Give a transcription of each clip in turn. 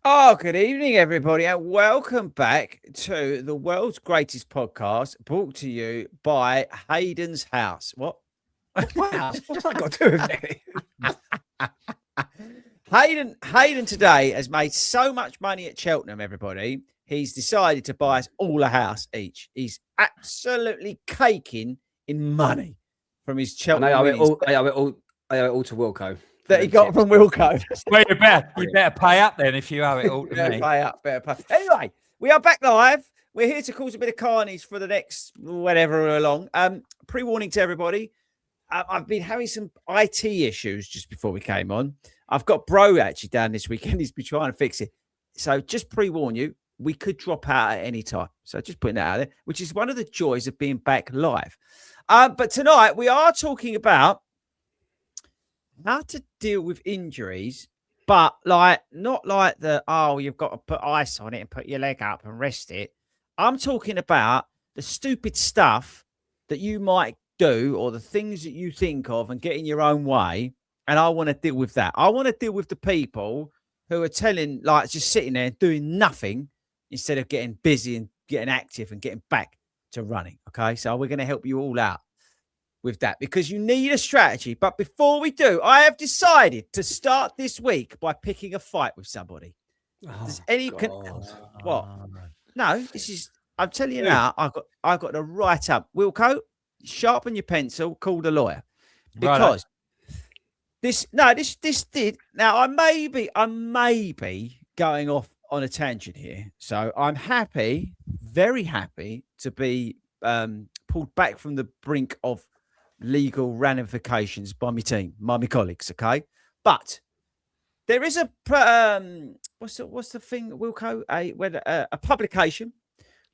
Oh, good evening, everybody, and welcome back to the world's greatest podcast brought to you by Hayden's House. What? Wow, what's that got to do with it? Hayden today has made so much money at Cheltenham, everybody. He's decided to buy us all a house each. He's absolutely caking in money from his Cheltenham I owe it all to Wilco. that he got from Wilco. Well, you better pay up then if you owe it all to Better me. pay up, better pay. Anyway, we are back live. We're here to cause a bit of carnage for the next whatever along. Pre-warning to everybody. I've been having some IT issues just before we came on. I've got Bro actually down this weekend. He's been trying to fix it. So just pre-warn you, we could drop out at any time. So just putting that out there, which is one of the joys of being back live. But tonight we are talking about how to deal with injuries, but not like you've got to put ice on it and put your leg up and rest it. I'm talking about the stupid stuff that you might do or the things that you think of and get in your own way. And I want to deal with that. I want to deal with the people who are just sitting there and doing nothing instead of getting busy and getting active and getting back to running. Okay. So we're going to help you all out with that because you need a strategy. But before we do, I have decided to start this week by picking a fight with somebody. What? No, this is, I'm telling you now, I've got to write up. Wilco, sharpen your pencil, call the lawyer. Because this did. Now I may be going off on a tangent here. So I'm very happy to be pulled back from the brink of legal ramifications by my team, my colleagues. Okay, but there is a what's the thing, Wilco? A publication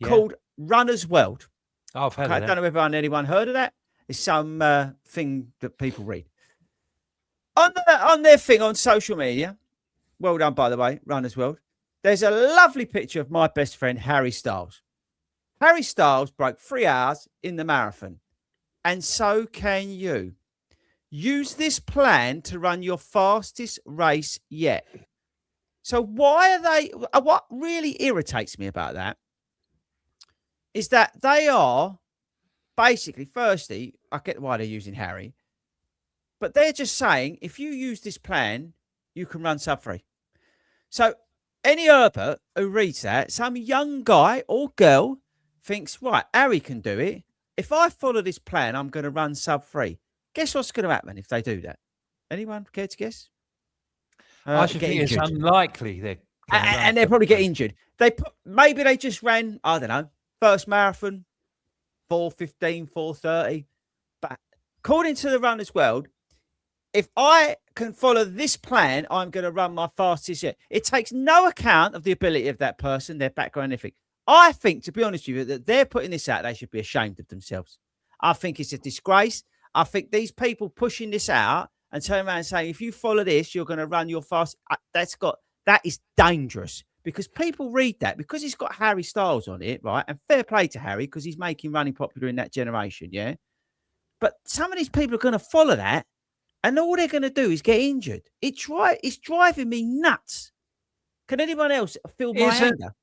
called Runner's World. Oh, I've heard of I that. don't know if anyone heard of that. It's some thing that people read on their thing on social media. Well done, by the way, Runner's World. There's a lovely picture of my best friend Harry Styles. Harry Styles broke 3 hours in the marathon. And so can you. Use this plan to run your fastest race yet. So what really irritates me about that is that they are basically, firstly, I get why they're using Harry, but they're just saying, if you use this plan, you can run sub-3. So any Herbert who reads that, some young guy or girl thinks, right, Harry can do it. If I follow this plan, I'm going to run sub-3. Guess what's going to happen if they do that? Anyone care to guess? I should think it's unlikely they'll probably get injured. Maybe they just ran, I don't know, first marathon, 4:15, 4:30. But according to the Runner's World, if I can follow this plan, I'm going to run my fastest yet. It takes no account of the ability of that person, their background, anything. I think, to be honest with you, that they're putting this out, they should be ashamed of themselves. I think it's a disgrace. I think these people pushing this out and turning around and saying, if you follow this, you're going to run your fast. That is dangerous because people read that because it's got Harry Styles on it, right? And fair play to Harry because he's making running popular in that generation, yeah? But some of these people are going to follow that and all they're going to do is get injured. It's driving me nuts. Can anyone else feel my anger?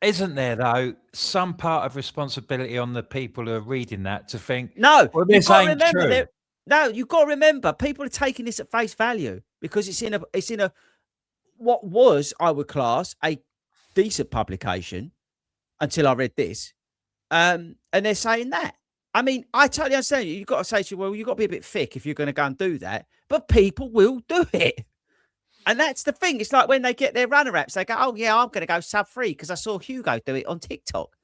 Isn't there, though, some part of responsibility on the people who are reading that to think, no, well, this ain't true. No, you've got to remember, people are taking this at face value because it's in a what was, I would class, a decent publication until I read this. And they're saying that. I mean, I totally understand you. You've got to say, well, you've got to be a bit thick if you're going to go and do that. But people will do it. And that's the thing. It's like when they get their runner apps, they go, oh, yeah, I'm going to go sub-3 because I saw Hugo do it on TikTok.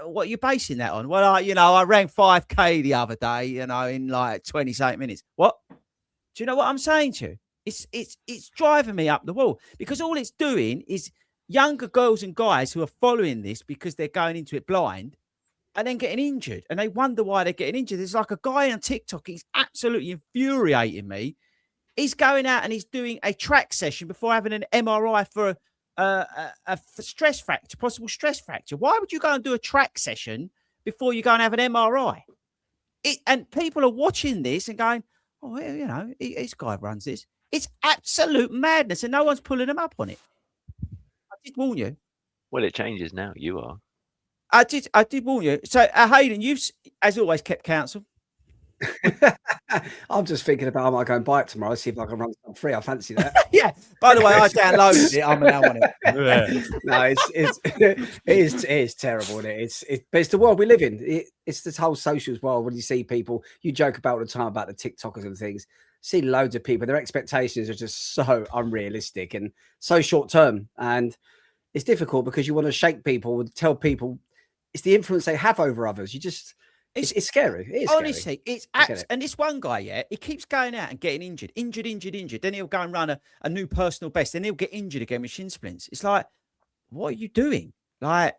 What are you basing that on? Well, I ran 5K the other day, in like 28 minutes. What? Do you know what I'm saying to you? It's driving me up the wall because all it's doing is younger girls and guys who are following this because they're going into it blind and then getting injured. And they wonder why they're getting injured. There's like a guy on TikTok. He's absolutely infuriating me. He's going out and he's doing a track session before having an MRI for a stress fracture, possible stress fracture. Why would you go and do a track session before you go and have an MRI? And people are watching this and going, oh, well, this guy runs this. It's absolute madness, and no one's pulling them up on it. I did warn you. Well, it changes now. You are. I did warn you. So, Hayden, you've, as always, kept counsel. I'm just thinking about I might go and buy it tomorrow, see if I can run some free. I fancy that. Yeah. By the way, I downloaded it. I'm now on it. Yeah. No, it is terrible. Isn't it? But it's the world we live in. It's this whole socials world. When you see people, you joke about all the time about the TikTokers and things. See loads of people. Their expectations are just so unrealistic and so short term, and it's difficult because you want to shake people and tell people it's the influence they have over others. You just. It's scary. It is honestly, scary. And this one guy, yeah, he keeps going out and getting injured. Then he'll go and run a new personal best. Then he'll get injured again with shin splints. It's like, what are you doing? Like,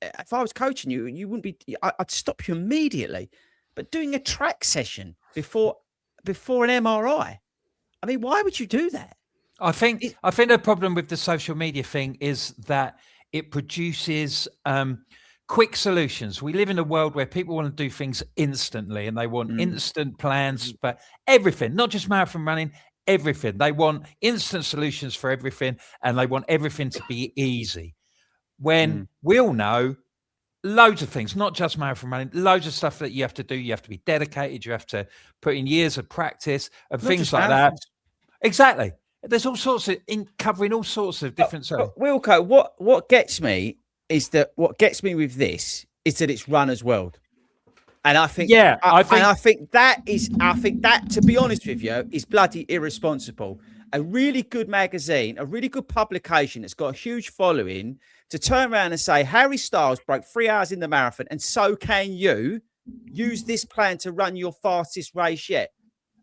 if I was coaching you, you wouldn't be. I'd stop you immediately. But doing a track session before an MRI, I mean, why would you do that? I think the problem with the social media thing is that it produces quick solutions. We live in a world where people want to do things instantly, and they want instant plans for everything, not just marathon running, everything. They want instant solutions for everything, and they want everything to be easy. When we all know loads of things, not just marathon running, loads of stuff that you have to do. You have to be dedicated. You have to put in years of practice and not things like that. Exactly. There's all sorts of covering all sorts of different stuff. Wilco, what gets me is that with this is that it's runner's world. And I think, I think that, to be honest with you, is bloody irresponsible. A really good magazine, a really good publication that's got a huge following to turn around and say, Harry Styles broke 3 hours in the marathon, and so can you. Use this plan to run your fastest race yet.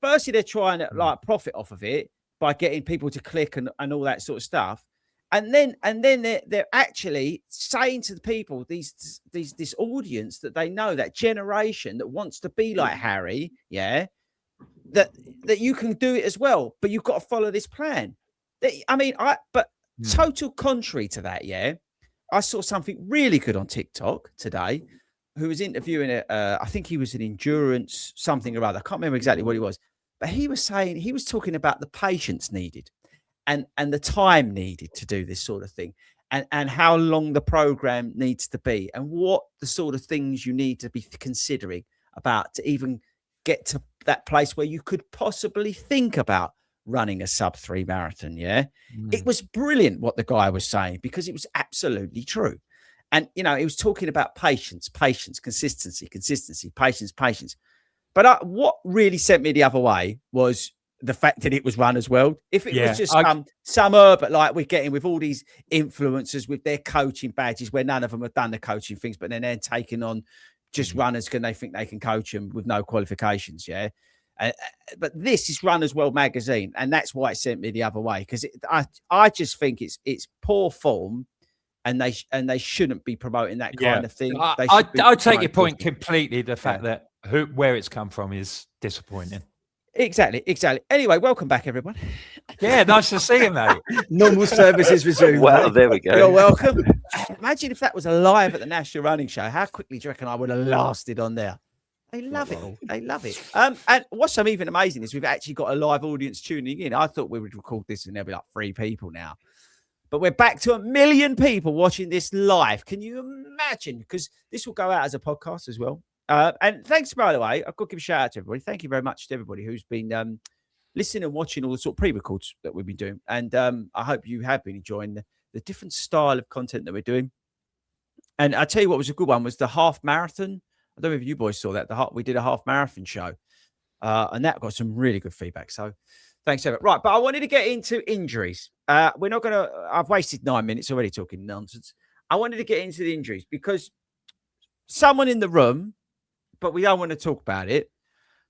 Firstly, they're trying to profit off of it by getting people to click and all that sort of stuff. And then they're actually saying to the people, this audience that they know, that generation that wants to be like Harry, yeah, that you can do it as well, but you've got to follow this plan. Total contrary to that, yeah, I saw something really good on TikTok today. Who was interviewing I think he was an endurance something or other. I can't remember exactly what he was, but he was talking about the patience needed. And the time needed to do this sort of thing, and how long the program needs to be, and what the sort of things you need to be considering about to even get to that place where you could possibly think about running a sub-3 marathon. Yeah, it was brilliant what the guy was saying, because it was absolutely true. And he was talking about patience, consistency, patience. But what really sent me the other way was the fact that it was runner's world. If it was just some urban, like we're getting with all these influencers with their coaching badges, where none of them have done the coaching things, but then they're taking on just runners because they think they can coach them with no qualifications. Yeah. But this is Runner's World magazine, and that's why it sent me the other way, because I just think it's poor form, and they shouldn't be promoting that kind of thing. I take your point completely. The fact that where it's come from is disappointing. Exactly. Anyway, welcome back, everyone. Yeah, nice to see you, mate. Normal services resumed. Well, there we go. You're welcome. Imagine if that was live at the National Running Show. How quickly do you reckon I would have lasted on there? They love it all. They love it. And what's even amazing is we've actually got a live audience tuning in. I thought we would record this and there'll be like 3 people now. But we're back to 1 million people watching this live. Can you imagine? Because this will go out as a podcast as well. And thanks, by the way, I've got to give a shout out to everybody. Thank you very much to everybody who's been listening and watching all the sort of pre-records that we've been doing. And I hope you have been enjoying the different style of content that we're doing. And I tell you what was a good one was the half marathon. I don't know if you boys saw that. We did a half marathon show, and that got some really good feedback. So thanks, Evan. Right, but I wanted to get into injuries. We're not going to. I've wasted 9 minutes already talking nonsense. I wanted to get into the injuries because someone in the room, but we don't want to talk about it.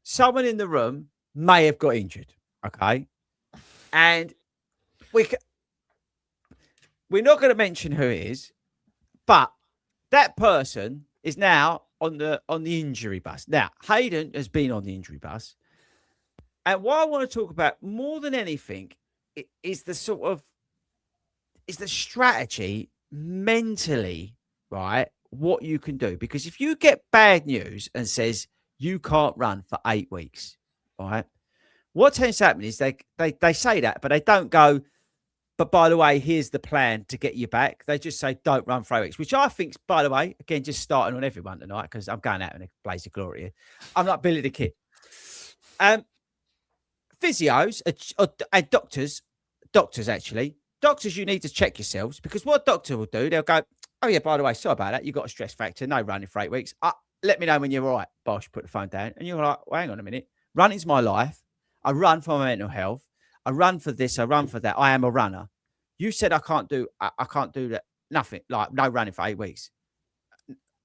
Someone in the room may have got injured. Okay, and we're not going to mention who it is, but that person is now on the injury bus. Now, Hayden has been on the injury bus. And what I want to talk about more than anything is the strategy mentally, right? What you can do. Because if you get bad news and says you can't run for 8 weeks, right? what tends to happen is they say that, but they don't go, but by the way, here's the plan to get you back. They just say, don't run for 8 weeks, which I think, by the way, again, just starting on everyone tonight, because I'm going out in a blaze of glory here. I'm like Billy the Kid. Physios and doctors, actually. Doctors, you need to check yourselves, because what a doctor will do, they'll go, oh, yeah, by the way, sorry about that. You've got a stress factor. No running for 8 weeks. Let me know when you're all right. Bosh, put the phone down. And you're like, well, hang on a minute. Running's my life. I run for my mental health. I run for this. I run for that. I am a runner. You said I can't do that. Nothing, like no running for 8 weeks.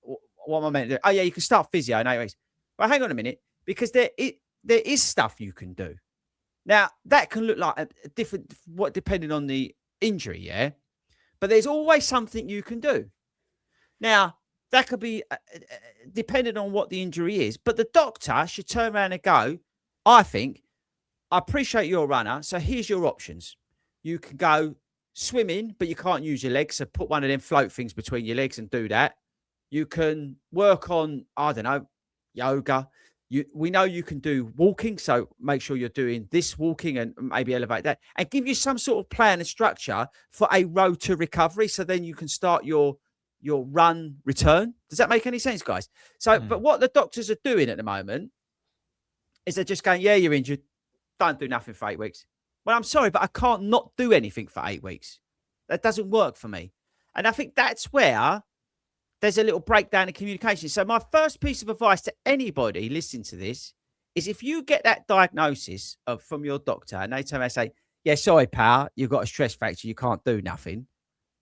What am I meant to do? Oh, yeah, you can start physio in 8 weeks. Well, hang on a minute, because there is stuff you can do. Now, that can look like a different, depending on the injury, yeah? But there's always something you can do. Now, that could be depending on what the injury is. But the doctor should turn around and go, I think, I appreciate you're a runner, so here's your options. You can go swimming, but you can't use your legs, so put one of them float things between your legs and do that. You can work on, I don't know, yoga. We know you can do walking, so make sure you're doing this walking and maybe elevate that, and give you some sort of plan and structure for a road to recovery, so then you can start your run return. Does that make any sense, guys? So, but what the doctors are doing at the moment is they're just going, yeah, you're injured. Don't do nothing for 8 weeks. Well, I'm sorry, but I can't not do anything for 8 weeks. That doesn't work for me. And I think that's where there's a little breakdown in communication. So my first piece of advice to anybody listening to this is, if you get that diagnosis from your doctor and they tell me, I say, yeah, sorry, pal, you've got a stress fracture, you can't do nothing.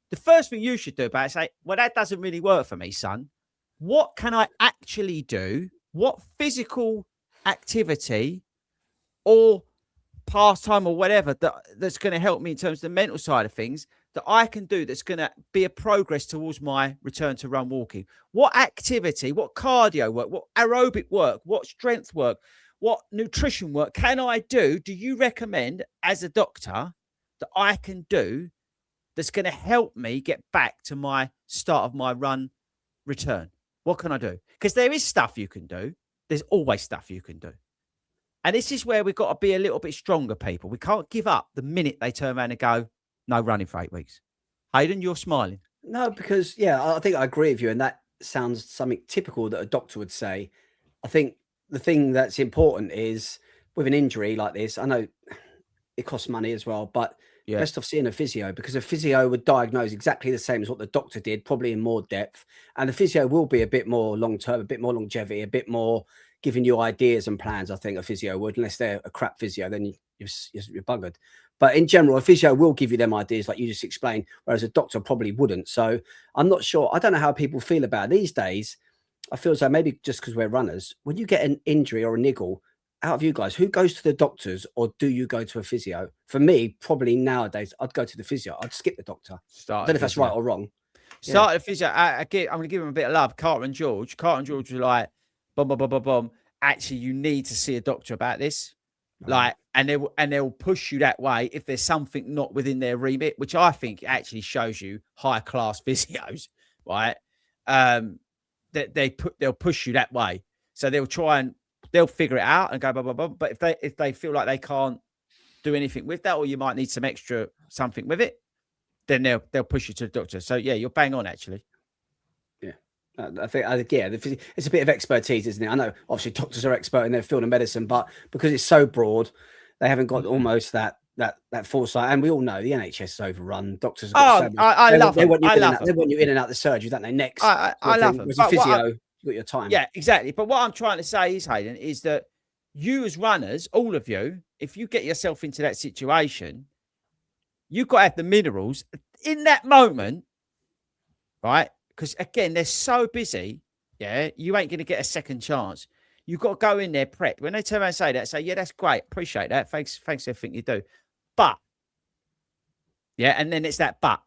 The first thing you should do about it is say, well, that doesn't really work for me, son. What can I actually do? What physical activity or pastime or whatever that's going to help me in terms of the mental side of things that I can do that's going to be a progress towards my return to run walking? What activity, what cardio work, what aerobic work, what strength work, what nutrition work can I do? Do you recommend as a doctor that I can do that's going to help me get back to my start of my run return? What can I do? Because there is stuff you can do. There's always stuff you can do. And this is where we've got to be a little bit stronger, people. We can't give up the minute they turn around and go, no running for 8 weeks. Hayden, you're smiling. No, because, yeah, I think I agree with you. And that sounds something typical that a doctor would say. I think the thing that's important is with an injury like this, I know it costs money as well, but best off seeing a physio, because a physio would diagnose exactly the same as what the doctor did, probably in more depth. And the physio will be a bit more long-term, a bit more longevity, a bit more giving you ideas and plans. I think a physio would, unless they're a crap physio, then you're buggered. But in general, a physio will give you them ideas like you just explained, whereas a doctor probably wouldn't. So I'm not sure. I don't know how people feel about it these days. I feel as though maybe just because we're runners, when you get an injury or a niggle, out of you guys, who goes to the doctors or do you go to a physio? For me, probably nowadays, I'd go to the physio. I'd skip the doctor. I don't know if that's right or wrong. Start the physio. I'm going to give him a bit of love. Carter and George were like, boom. Actually, you need to see a doctor about this. Like, and they'll push you that way if there's something not within their remit, which I think actually shows you high class physios, right? They'll push you that way. So they'll figure it out and go, blah, blah, blah. But if they feel like they can't do anything with that, or you might need some extra something with it, then they'll push you to the doctor. So yeah, you're bang on actually. Yeah. I think, it's a bit of expertise, isn't it? I know obviously doctors are expert in their field of medicine, but because it's so broad, they haven't got almost that foresight. And we all know the NHS is overrun. Doctors have got I love them. They want you in and out the surgery, don't they? Next, I love them. As a physio, you got your time. Yeah, exactly. But what I'm trying to say is, Hayden, is that you as runners, all of you, if you get yourself into that situation, you've got to have the minerals in that moment, right? Because again, they're so busy. Yeah, you ain't going to get a second chance. You've got to go in there prepped. When they turn around and say that, say, yeah, that's great. Appreciate that. Thanks for everything you do. But, yeah, and then it's that but.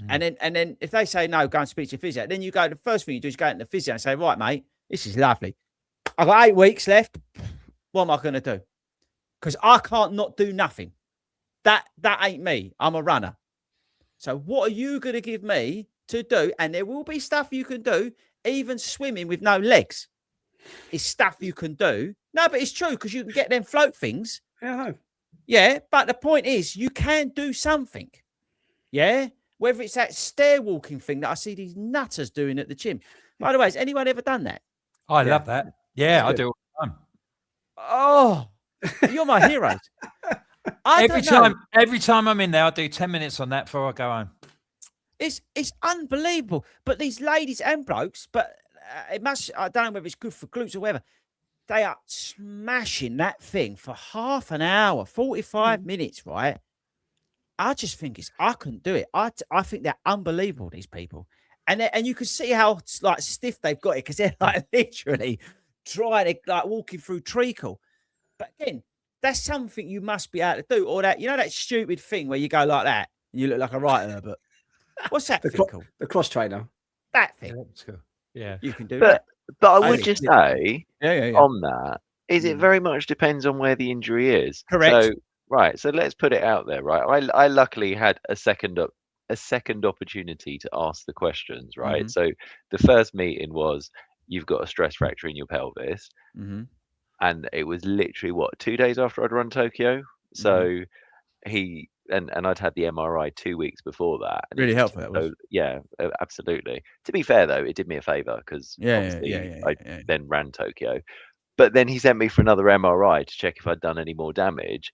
And then if they say, no, go and speak to your physio, then you go, the first thing you do is go into the physio and say, right, mate, this is lovely. I've got 8 weeks left. What am I going to do? Because I can't not do nothing. That ain't me. I'm a runner. So what are you going to give me to do? And there will be stuff you can do. Even swimming with no legs is stuff you can do No, but it's true because you can get them float things. Yeah, I know. Yeah, but the point is, you can do something. Yeah, whether it's that stair walking thing that I see these nutters doing at the gym. By the way, has anyone ever done that? I love that. Yeah, I good. do all the time. Oh, you're my heroes. Every time I'm in there, I do 10 minutes on that before I go home. It's unbelievable. But these ladies and blokes, but it must, I don't know whether it's good for glutes or whatever. They are smashing that thing for half an hour, 45 minutes, right? I just think I couldn't do it. I think they're unbelievable, these people. And you can see how like stiff they've got it because they're like literally trying to like walking through treacle. But again, that's something you must be able to do. Or that, you know, that stupid thing where you go like that and you look like a writer, but what's that thing called? The cross trainer. That thing. Yeah, that's cool. Yeah. You can do that. But I would just say yeah. on that is it very much depends on where the injury is. Correct. So right. So let's put it out there. Right. I luckily had a second opportunity to ask the questions. Right. Mhm. So the first meeting was you've got a stress fracture in your pelvis, and it was literally 2 days after I'd run Tokyo. So he and I'd had the MRI 2 weeks before that. And Really helpful. That was. so, yeah, absolutely. To be fair though, it did me a favor because obviously I then ran Tokyo. But then he sent me for another MRI to check if I'd done any more damage.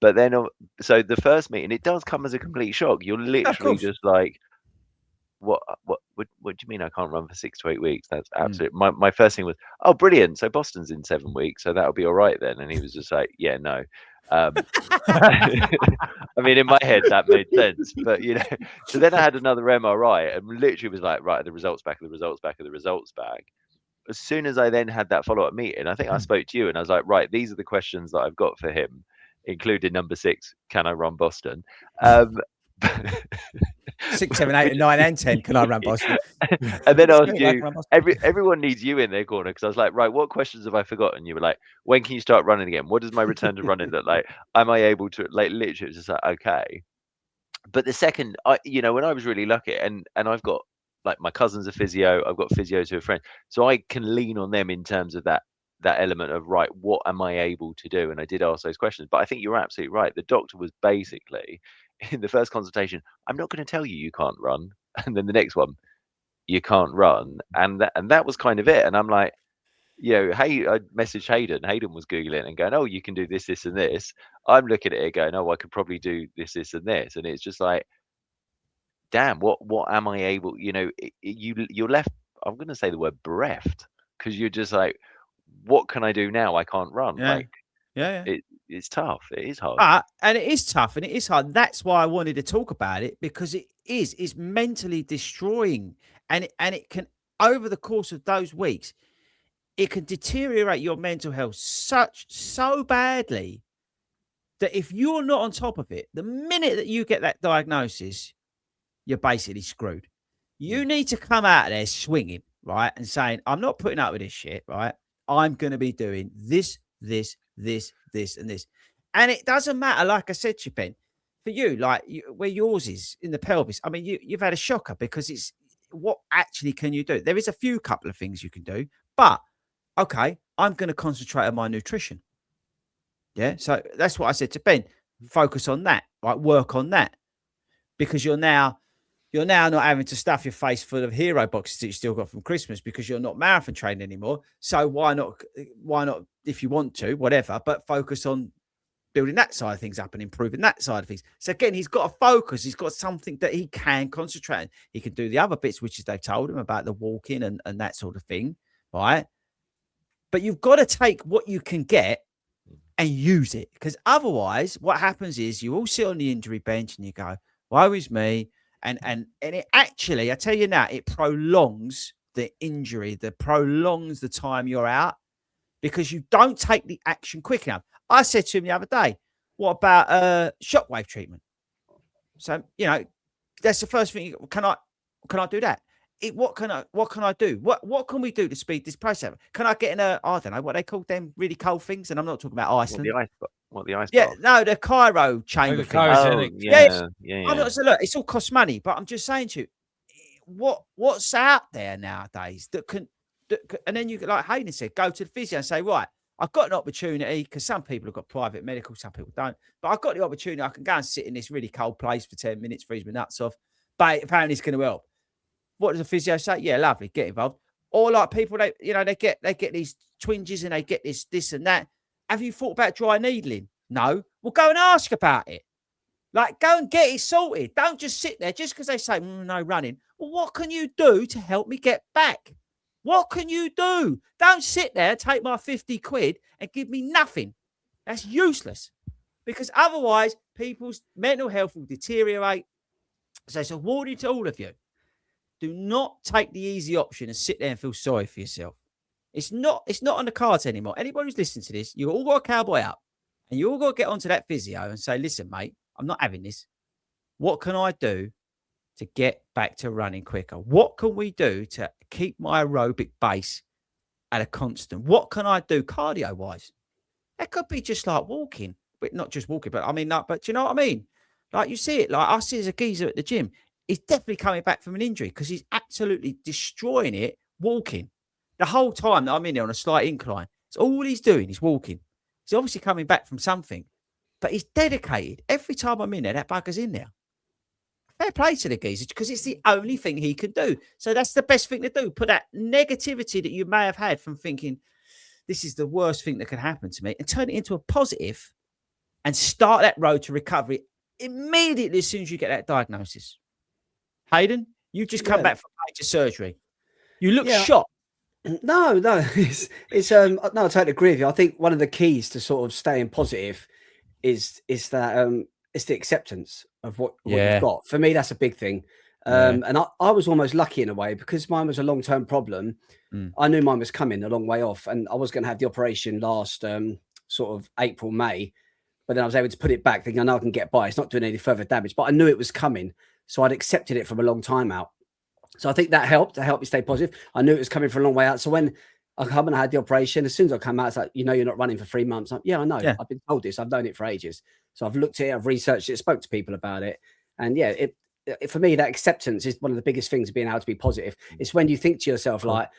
But then, so the first meeting, it does come as a complete shock. You're literally just like, what do you mean I can't run for 6 to 8 weeks? That's absolute. My first thing was, oh, brilliant. So Boston's in 7 weeks, so that'll be all right then. And he was just like, yeah, no. I mean, in my head that made sense, but you know. So then I had another MRI, and literally was like, right, the results back. As soon as I then had that follow-up meeting, I think I spoke to you, and I was like, right, these are the questions that I've got for him, including number 6, can I run Boston? 6, 7, 8, 9, and 10. Can I run Boston? And then I asked you, everyone needs you in their corner, because I was like, right, what questions have I forgotten? You were like, when can you start running again? What does my return to running look like? Am I able to, like, literally, it's just like, okay. But the second, when I was really lucky, and I've got, like, my cousin's a physio, I've got physios who are friends, so I can lean on them in terms of that element of, right, what am I able to do? And I did ask those questions. But I think you're absolutely right. The doctor was basically, in the first consultation, I'm not going to tell you can't run. And then the next one, you can't run. And that was kind of it. And I'm like, hey, I messaged Hayden. Hayden was Googling and going, oh, you can do this, this, and this. I'm looking at it going, oh, I could probably do this, this, and this. And it's just like, damn, what am I able, you're left, I'm going to say the word bereft, because you're just like, what can I do now? I can't run. It's tough. It is hard. And it is tough and it is hard. That's why I wanted to talk about it, because it's mentally destroying, and it can, over the course of those weeks, it can deteriorate your mental health so badly that if you're not on top of it, the minute that you get that diagnosis, you're basically screwed. You need to come out of there swinging, right? And saying, I'm not putting up with this shit, right? I'm going to be doing this, and this. And it doesn't matter, like I said to you, Ben, for you, like where yours is in the pelvis. I mean, you've had a shocker, because it's what actually can you do? There is a couple of things you can do, but okay, I'm going to concentrate on my nutrition. Yeah. So that's what I said to Ben. Focus on that, right? Work on that, because you're now not having to stuff your face full of hero boxes that you still got from Christmas, because you're not marathon training anymore. So why not, if you want to, whatever, but focus on building that side of things up and improving that side of things. So again, he's got a focus. He's got something that he can concentrate on. He can do the other bits, which is they've told him about the walking and that sort of thing, right? But you've got to take what you can get and use it, because otherwise what happens is you all sit on the injury bench and you go, woe is me. And it actually, I tell you now, it prolongs the injury, prolongs the time you're out, because you don't take the action quick enough. I said to him the other day, what about shockwave treatment? So, that's the first thing. Can I do that? What can I do? What can we do to speed this process up? Can I get in I don't know what they call them really cold things? And I'm not talking about Iceland. The ice yeah, bath? No, the Cairo chamber thing. Yeah. I'm not, so look, it's all cost money, but I'm just saying to you, what's out there nowadays that can, and then you, like Hayden said, go to the physio and say, right, I've got an opportunity because some people have got private medical, some people don't. But I've got the opportunity. I can go and sit in this really cold place for 10 minutes, freeze my nuts off. But apparently it's going to help. What does the physio say? Yeah, lovely, get involved. Or like people, they get these twinges and they get this and that. Have you thought about dry needling? No. Well, go and ask about it. Like, go and get it sorted. Don't just sit there just because they say, no running. Well, what can you do to help me get back? What can you do? Don't sit there, take my 50 quid and give me nothing. That's useless. Because otherwise, people's mental health will deteriorate. So it's a warning to all of you. Do not take the easy option and sit there and feel sorry for yourself. It's not on the cards anymore. Anybody who's listening to this, you all got a cowboy up and you all got to get onto that physio and say, listen, mate, I'm not having this. What can I do to get back to running quicker? What can we do to keep my aerobic base at a constant? What can I do cardio-wise? That could be just like walking, but not just walking, but I mean, like, but do you know what I mean? Like you see it, like I see as a geezer at the gym. He's definitely coming back from an injury because he's absolutely destroying it walking. The whole time that I'm in there on a slight incline, it's all he's doing is walking. He's obviously coming back from something, but he's dedicated. Every time I'm in there, that bugger's in there. Fair play to the geezer because it's the only thing he can do. So that's the best thing to do. Put that negativity that you may have had from thinking, this is the worst thing that can happen to me, and turn it into a positive and start that road to recovery immediately as soon as you get that diagnosis. Hayden, you've just come back from major surgery. You look shocked. No, it's no, I totally agree with you. I think one of the keys to sort of staying positive is that it's the acceptance of what you've got. For me, that's a big thing. And I was almost lucky in a way because mine was a long-term problem. I knew mine was coming a long way off, and I was going to have the operation last sort of April, May, but then I was able to put it back thinking, I know I can get by. It's not doing any further damage, but I knew it was coming. So I'd accepted it from a long time out. So I think that helped to help me stay positive. I knew it was coming for a long way out. So when I come and I had the operation, as soon as I come out, it's like, you're not running for 3 months. Like, yeah, I know. I've been told this. I've known it for ages. So I've looked at it, I've researched it, spoke to people about it. And yeah, it for me, that acceptance is one of the biggest things of being able to be positive. It's when you think to yourself, like,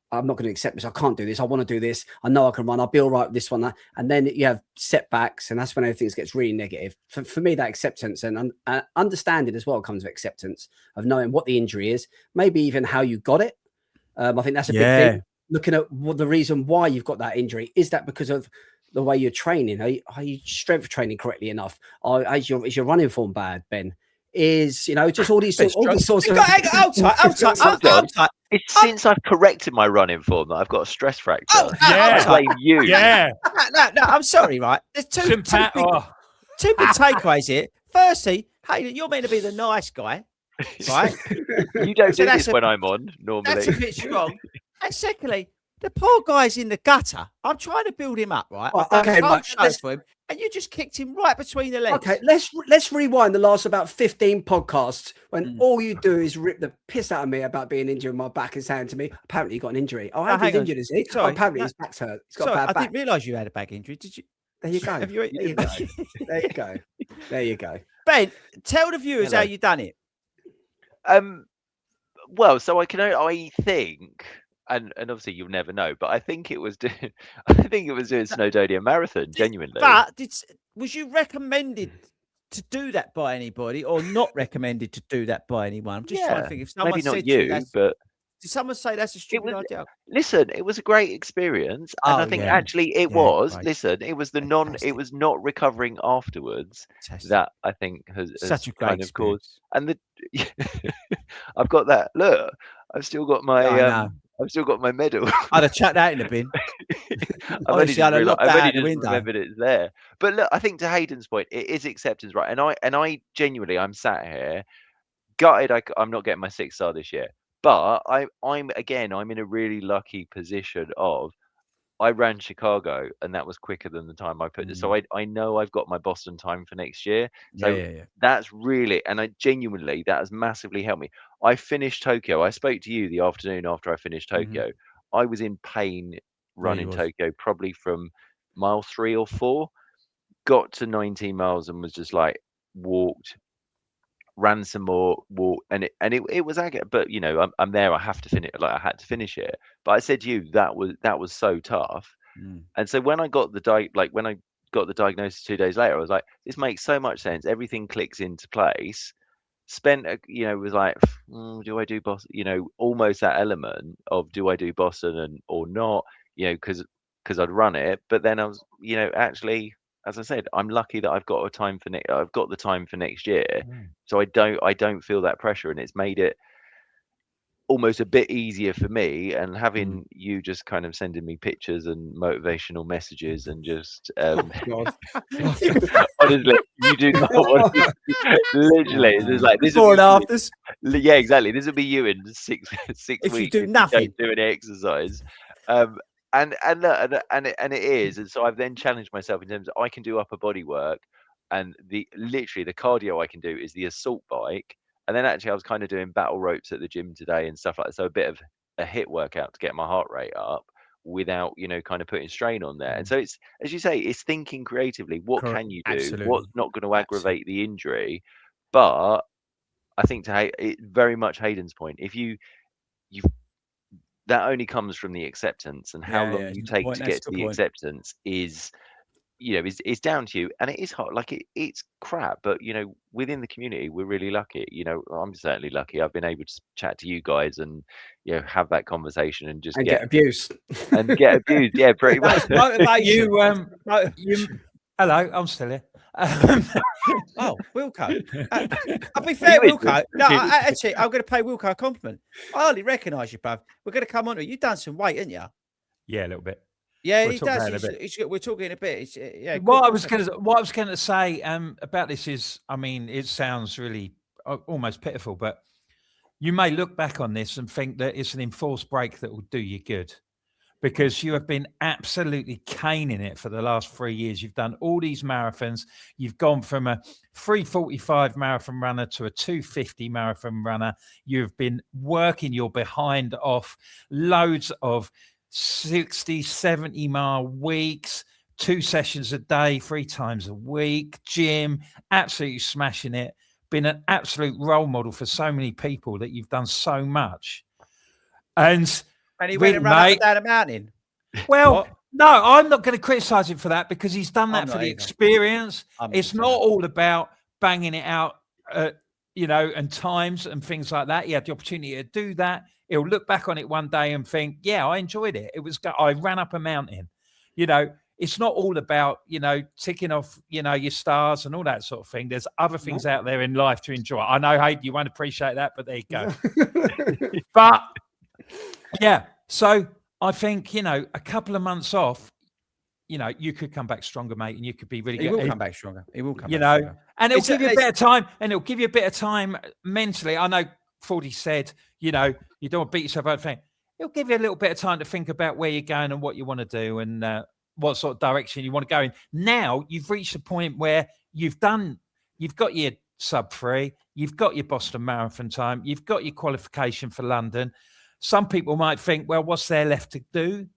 I'm not going to accept this. I can't do this. I want to do this. I know I can run. I'll be all right with this one. That. And then you have setbacks, and that's when everything gets really negative. For me, that acceptance and understanding as well comes with acceptance of knowing what the injury is, maybe even how you got it. I think that's a big thing. Looking at the reason why you've got that injury. Is that because of the way you're training? Are you strength training correctly enough? Is your running form bad, Ben? Is just all these sorts of. It's since I've corrected my running form that I've got a stress fracture. I blame you. No, I'm sorry, right? There's two big takeaways here. Firstly, hey, you're meant to be the nice guy, right? You don't do this when I'm on, normally. That's a bit strong. And secondly, the poor guy's in the gutter. I'm trying to build him up, right? For him, and you just kicked him right between the legs. Okay, let's rewind the last about 15 podcasts when all you do is rip the piss out of me about being injured. My back is saying to me, apparently you got an injury. Oh, he's injured, is he? Sorry, apparently his back's hurt. He's got a bad back. I didn't realise you had a back injury. Did you? There you go. There you go. There you go. There you go. Ben, tell the viewers how you done it. Well, so I think. And obviously you'll never know, but I think it was doing Snowdonia Marathon, genuinely. But was you recommended to do that by anybody, or not recommended to do that by anyone? I'm just trying to think if someone maybe not said you, but did someone say that's a stupid idea? Listen, it was a great experience, and I think actually it was. Right. Listen, it was it was not recovering afterwards that I think has such a great kind of caused. And I've got that. Look, I've still got my. I've still got my medal. I'd have chucked that in the bin. I've only just remembered it's there. But look, I think to Hayden's point, it is acceptance, right? And I genuinely, I'm sat here gutted. I'm not getting my 6-star this year, but I'm in a really lucky position of I ran Chicago, and that was quicker than the time I put it. So I know I've got my Boston time for next year. So that's really, and I genuinely, that has massively helped me. I finished Tokyo. I spoke to you the afternoon after I finished Tokyo. I was in pain running Tokyo, probably from mile 3 or 4. Got to 19 miles and was just like walked ran some more, and it was agate, but you know, I'm there. I have to finish. Like I had to finish it. But I said to you that was so tough. And so when I got when I got the diagnosis 2 days later, I was like, this makes so much sense. Everything clicks into place. Spent, was like, do I do Boston? You know, almost that element of do I do Boston or not? You know, because I'd run it, but then I was, actually, as I said, I'm lucky that I've got the time for next year, so I don't feel that pressure, and it's made it almost a bit easier for me. And having you just kind of sending me pictures and motivational messages and just honestly, you do not want to, literally there's like this before and afters. Yeah, exactly. This will be you in six if weeks you do nothing, you don't do any exercise. And it is, and so I've then challenged myself in terms of I can do upper body work, and literally the cardio I can do is the assault bike. And then actually I was kind of doing battle ropes at the gym today and stuff like that. So a bit of a HIIT workout to get my heart rate up without, kind of putting strain on there. And so it's, as you say, it's thinking creatively. What can you do? Absolutely. What's not going to aggravate the injury? But I think it very much Hayden's point. If you that only comes from the acceptance, and how long you take to get to the acceptance is down to you. And it is hard, like it's crap, but within the community we're really lucky. I'm certainly lucky I've been able to chat to you guys and have that conversation and just get abused yeah, pretty much. Hello, I'm still here. Oh, Wilco. I'll be fair, Wilco. No, actually, I'm going to pay Wilco a compliment. I hardly recognise you, bruv. We're going to come on to it. You've done some weight, haven't you? Yeah, a little bit. Yeah, he does. We're talking in a bit. What I was going to say about this is, I mean, it sounds really almost pitiful, but you may look back on this and think that it's an enforced break that will do you good, because you have been absolutely caning it for the last 3 years. You've done all these marathons. You've gone from a 3:45 marathon runner to a 2:50 marathon runner. You've been working your behind off, loads of 60, 70 mile weeks, 2 sessions a day, 3 times a week, gym, absolutely smashing it. Been an absolute role model for so many people that you've done so much. And he went and ran up and down a mountain. Well, no, I'm not going to criticize him for that, because he's done that for the experience. It's not all about banging it out, and times and things like that. He had the opportunity to do that. He'll look back on it one day and think, yeah, I enjoyed it. I ran up a mountain. It's not all about, ticking off, your stars and all that sort of thing. There's other things out there in life to enjoy. I know, Hayden, you won't appreciate that, but there you go. But yeah, so I think, a couple of months off, you could come back stronger, mate, and you could be really good. He will come back stronger. He will come back stronger. And it'll give you a bit of time, and it'll give you a bit of time mentally. I know FORDY said, you don't want to beat yourself up. It'll give you a little bit of time to think about where you're going and what you want to do, and what sort of direction you want to go in. Now you've reached a point where you've got your sub 3, you've got your Boston Marathon time, you've got your qualification for London. Some people might think, well, what's there left to do?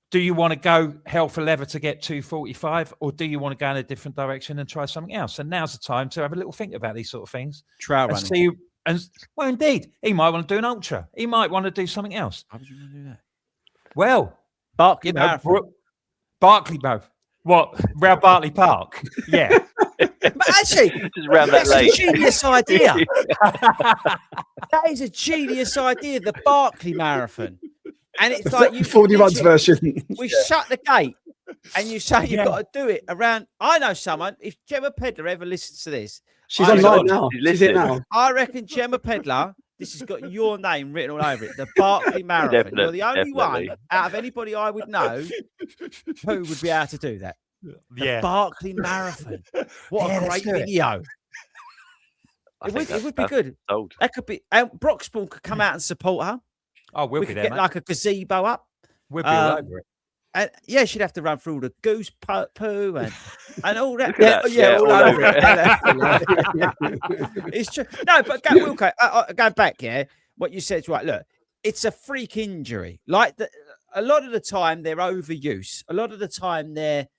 Do you want to go hell for leather to get 2:45, or do you want to go in a different direction and try something else? And now's the time to have a little think about these sort of things. Trail running. Well, indeed, he might want to do an ultra. He might want to do something else. How would you want to do that? Well, Barkley Marathon. Barkley Marathon. What? Round Bartley Park? Yeah. But actually, just round that's that a genius idea. That is a genius idea, the Barkley Marathon. And it's like you 41's version. We shut the gate and you say you've got to do it around. I know someone, if Gemma Pedler ever listens to this, she's online now. She's it now. I reckon Gemma Pedler, this has got your name written all over it. The Barkley Marathon. You're the only one out of anybody I would know who would be able to do that. The Barkley Marathon. What a great video. It would be good. Old. That could be. Broxbourne could come out and support her. Oh, we'll we be could there, get mate. like a gazebo up. We'll be all over it. And yeah, she'd have to run through all the goose poo and all that. All over it. It's true. No, but Wilco, going back, what you said is right. Look, it's a freak injury. Like a lot of the time, they're overuse. A lot of the time, they're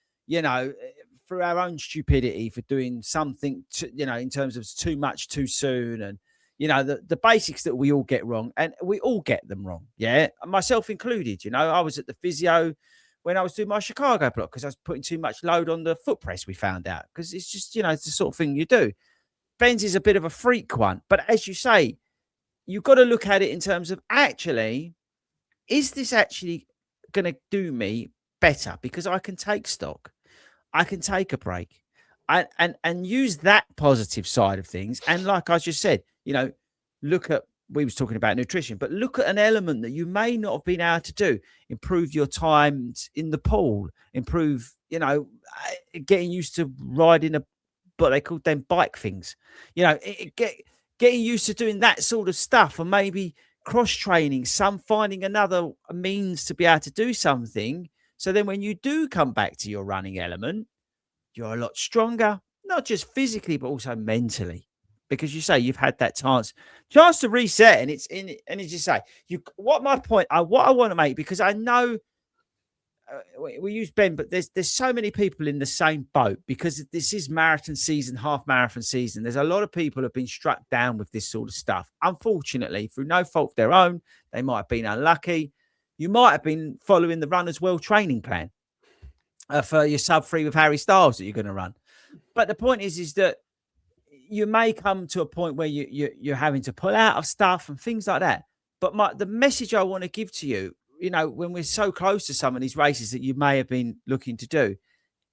through our own stupidity for doing something, in terms of too much too soon, and the basics that we all get wrong, and we all get them wrong. Yeah, myself included. I was at the physio when I was doing my Chicago block because I was putting too much load on the foot press. We found out because it's just it's the sort of thing you do. Ben's is a bit of a freak one, but as you say, you've got to look at it in terms of actually, is this actually going to do me better? Because I can take stock, I can take a break, and use that positive side of things. And like I just said, look at, we was talking about nutrition, but look at an element that you may not have been able to do. Improve your times in the pool, improve, getting used to riding what they call them bike things, getting used to doing that sort of stuff, and maybe cross training, finding another means to be able to do something. So then when you do come back to your running element, you're a lot stronger, not just physically, but also mentally, because you say you've had that chance to reset. And it's in, and as you say, what I want to make, because I know we use Ben, but there's so many people in the same boat, because this is marathon season, half marathon season. There's a lot of people have been struck down with this sort of stuff, unfortunately, through no fault of their own. They might have been unlucky. You might have been following the Runner's World training plan for your sub-3 with Harry Styles that you're going to run. But the point is that you may come to a point where you're having to pull out of stuff and things like that. But the message I want to give to you, when we're so close to some of these races that you may have been looking to do,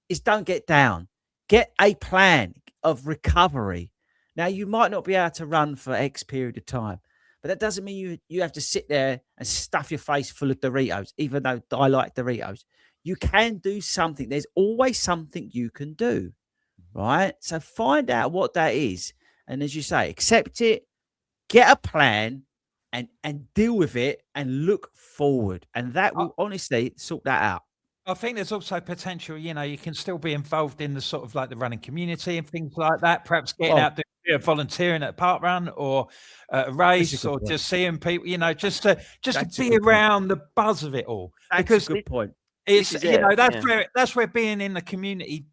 is don't get down. Get a plan of recovery. Now, you might not be able to run for X period of time, but that doesn't mean you have to sit there and stuff your face full of Doritos, even though I like Doritos. You can do something. There's always something you can do, right? So find out what that is. And as you say, accept it, get a plan, and deal with it, and look forward. And that will honestly sort that out. I think there's also potential, you can still be involved in the sort of like the running community and things like that. Perhaps getting out there, volunteering at a park run or a race, or just seeing people, just to be around the buzz of it all. That's a good point. It's, that's where being in the community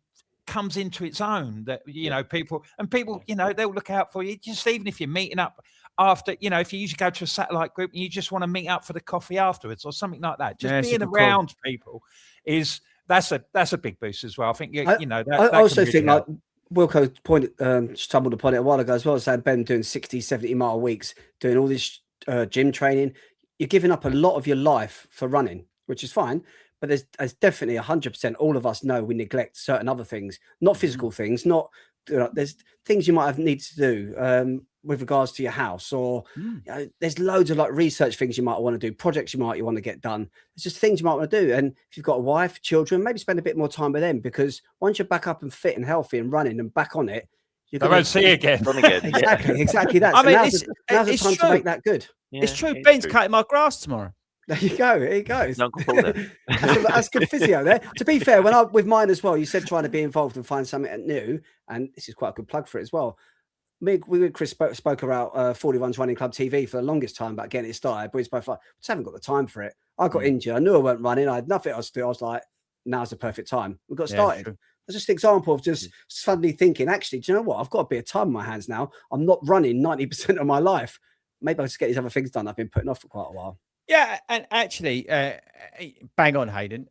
comes into its own, that, people, they'll look out for you, just even if you're meeting up after, if you usually go to a satellite group and you just want to meet up for the coffee afterwards or something like that, just being around people that's a big boost as well. I think, I also think like Wilco stumbled upon it a while ago as well, saying Ben doing 60-70 mile weeks, doing all this gym training. You're giving up a lot of your life for running, which is fine. But there's definitely 100%. All of us know we neglect certain other things, not physical things, not there's things you might have needed to do with regards to your house, or there's loads of like research things you might want to do, projects you want to get done. There's just things you might want to do. And if you've got a wife, children, maybe spend a bit more time with them, because once you're back up and fit and healthy and running and back on it, I won't see you again. Exactly that. I mean, now's the time to make that good. Yeah, it's true. Ben's cutting my grass tomorrow. There you go. Here he goes. That's good physio there. To be fair, with mine as well, you said trying to be involved and find something new, and this is quite a good plug for it as well. We with Chris spoke about 41's Running Club TV for the longest time about getting it started, but it's both like, just haven't got the time for it. I got injured. I knew I weren't running. I had nothing else to do. I was like, now's the perfect time. We got started. That's just an example of just suddenly thinking, actually, do you know what? I've got a bit of time in my hands now. I'm not running 90% of my life. Maybe I'll just get these other things done I've been putting off for quite a while. Yeah, and actually, bang on, Hayden.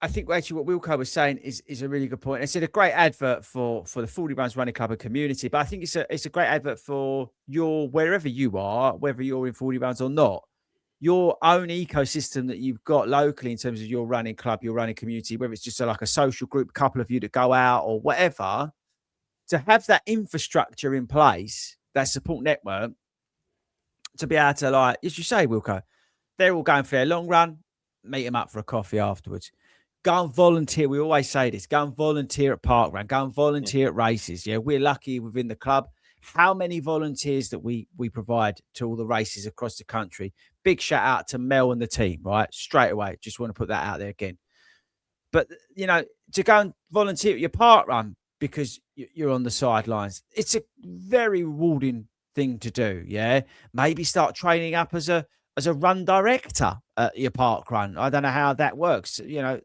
I think actually what Wilco was saying is a really good point. It's a great advert for the 40 Runs Running Club and community, but I think it's a great advert for wherever you are, whether you're in 40 Runs or not, your own ecosystem that you've got locally in terms of your running club, your running community, whether it's just like a social group, a couple of you to go out or whatever, to have that infrastructure in place, that support network, to be able to, like, as you say, Wilco, they're all going for their long run, meet them up for a coffee afterwards. Go and volunteer. We always say this. Go and volunteer at park run. Go and volunteer at races. Yeah, we're lucky within the club. How many volunteers that we provide to all the races across the country. Big shout out to Mel and the team, right? Straight away. Just want to put that out there again. But, to go and volunteer at your park run because you're on the sidelines, it's a very rewarding thing to do. Yeah. Maybe start training up as a as a run director at your park run. I don't know how that works. You know,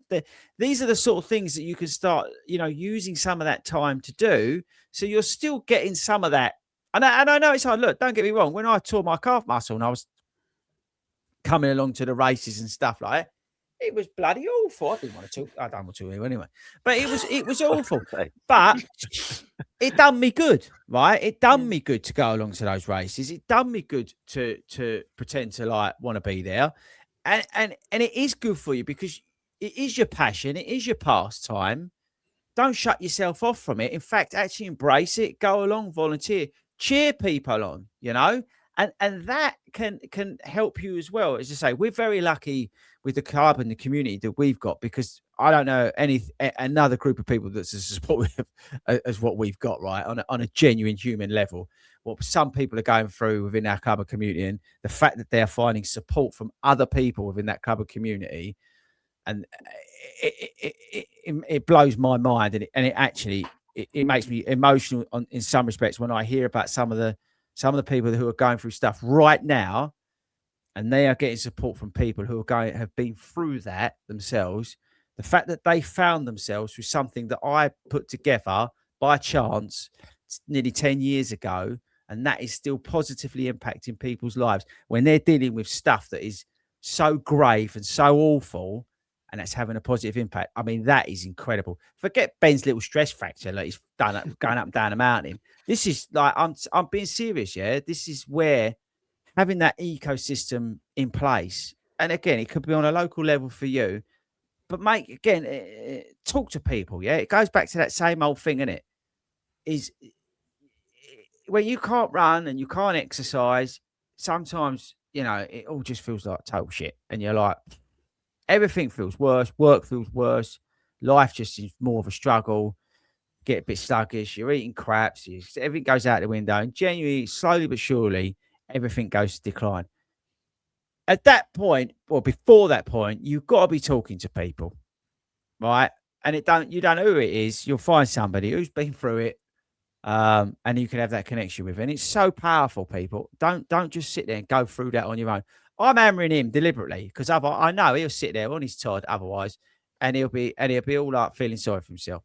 these are the sort of things that you can start, you know, using some of that time to do. So you're still getting some of that. And I know it's hard. Look, don't get me wrong. When I tore my calf muscle and I was coming along to the races and stuff like that, it was bloody awful. I didn't want to talk. I don't want to talk anyway. But it was awful. But it done me good, right? It done me good to go along to those races. It done me good to pretend to like want to be there. And it is good for you because it is your passion. It is your pastime. Don't shut yourself off from it. In fact, actually embrace it. Go along, volunteer, cheer people on, you know, and that can help you as well. As I say, we're very lucky with the club and the community that we've got, because I don't know another group of people that's as supportive as what we've got, right, on a genuine human level. What some people are going through within our club and community, and the fact that they're finding support from other people within that club and community, and it blows my mind, and it actually makes me emotional in some respects when I hear about some of the people who are going through stuff right now, and they are getting support from people who have been through that themselves. The fact that they found themselves through something that I put together by chance nearly 10 years ago, and that is still positively impacting people's lives when they're dealing with stuff that is so grave and so awful, and that's having a positive impact. I mean, that is incredible. Forget Ben's little stress fracture that he's done going up and down a mountain. This is like, I'm being serious, yeah? This is where having that ecosystem in place, and again, it could be on a local level for you, but mate, again, talk to people, yeah? It goes back to that same old thing, innit? Is when you can't run and you can't exercise, sometimes, you know, it all just feels like total shit. And you're like, everything feels worse. Work feels worse. Life just is more of a struggle. Get a bit sluggish. You're eating craps. Everything goes out the window. And genuinely, slowly but surely, everything goes to decline. At that point, or before that point, you've got to be talking to people, right? And you don't know who it is. You'll find somebody who's been through it, and you can have that connection with. And it's so powerful, people. Don't just sit there and go through that on your own. I'm hammering him deliberately because I know he'll sit there on his Todd otherwise, and he'll be all like feeling sorry for himself.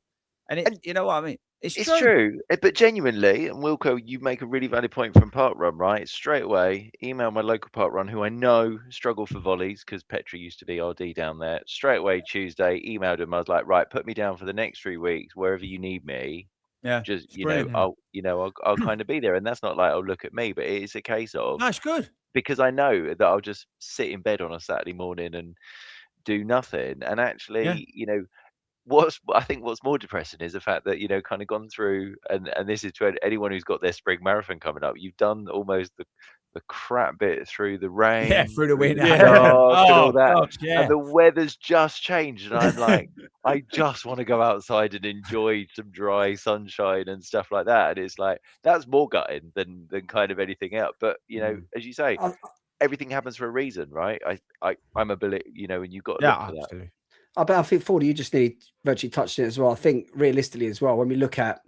And you know what I mean? It's true. But genuinely, and Wilco, you make a really valid point from Park Run, right? Straight away, email my local Park Run, who I know struggle for volleys because Petri used to be RD down there. Straight away, Tuesday, emailed him. I was like, right, put me down for the next 3 weeks, wherever you need me. Yeah, just I'll kind of be there. And that's not like, oh, look at me, but it is a case of, that's good, because I know that I'll just sit in bed on a Saturday morning and do nothing. And actually, you know, I think what's more depressing is the fact that, you know, kind of gone through, and this is to anyone who's got their spring marathon coming up, you've done almost the crap bit through the rain, through the wind, and all that, gosh, and the weather's just changed, and I'm like, I just want to go outside and enjoy some dry sunshine and stuff like that. And it's like, that's more gutting than kind of anything else. But you know, as you say, everything happens for a reason, right? I'm a believer, you know, and you've got to look for absolutely. that. But I think, Fordy, you just need virtually touched it as well. I think realistically as well, when we look at,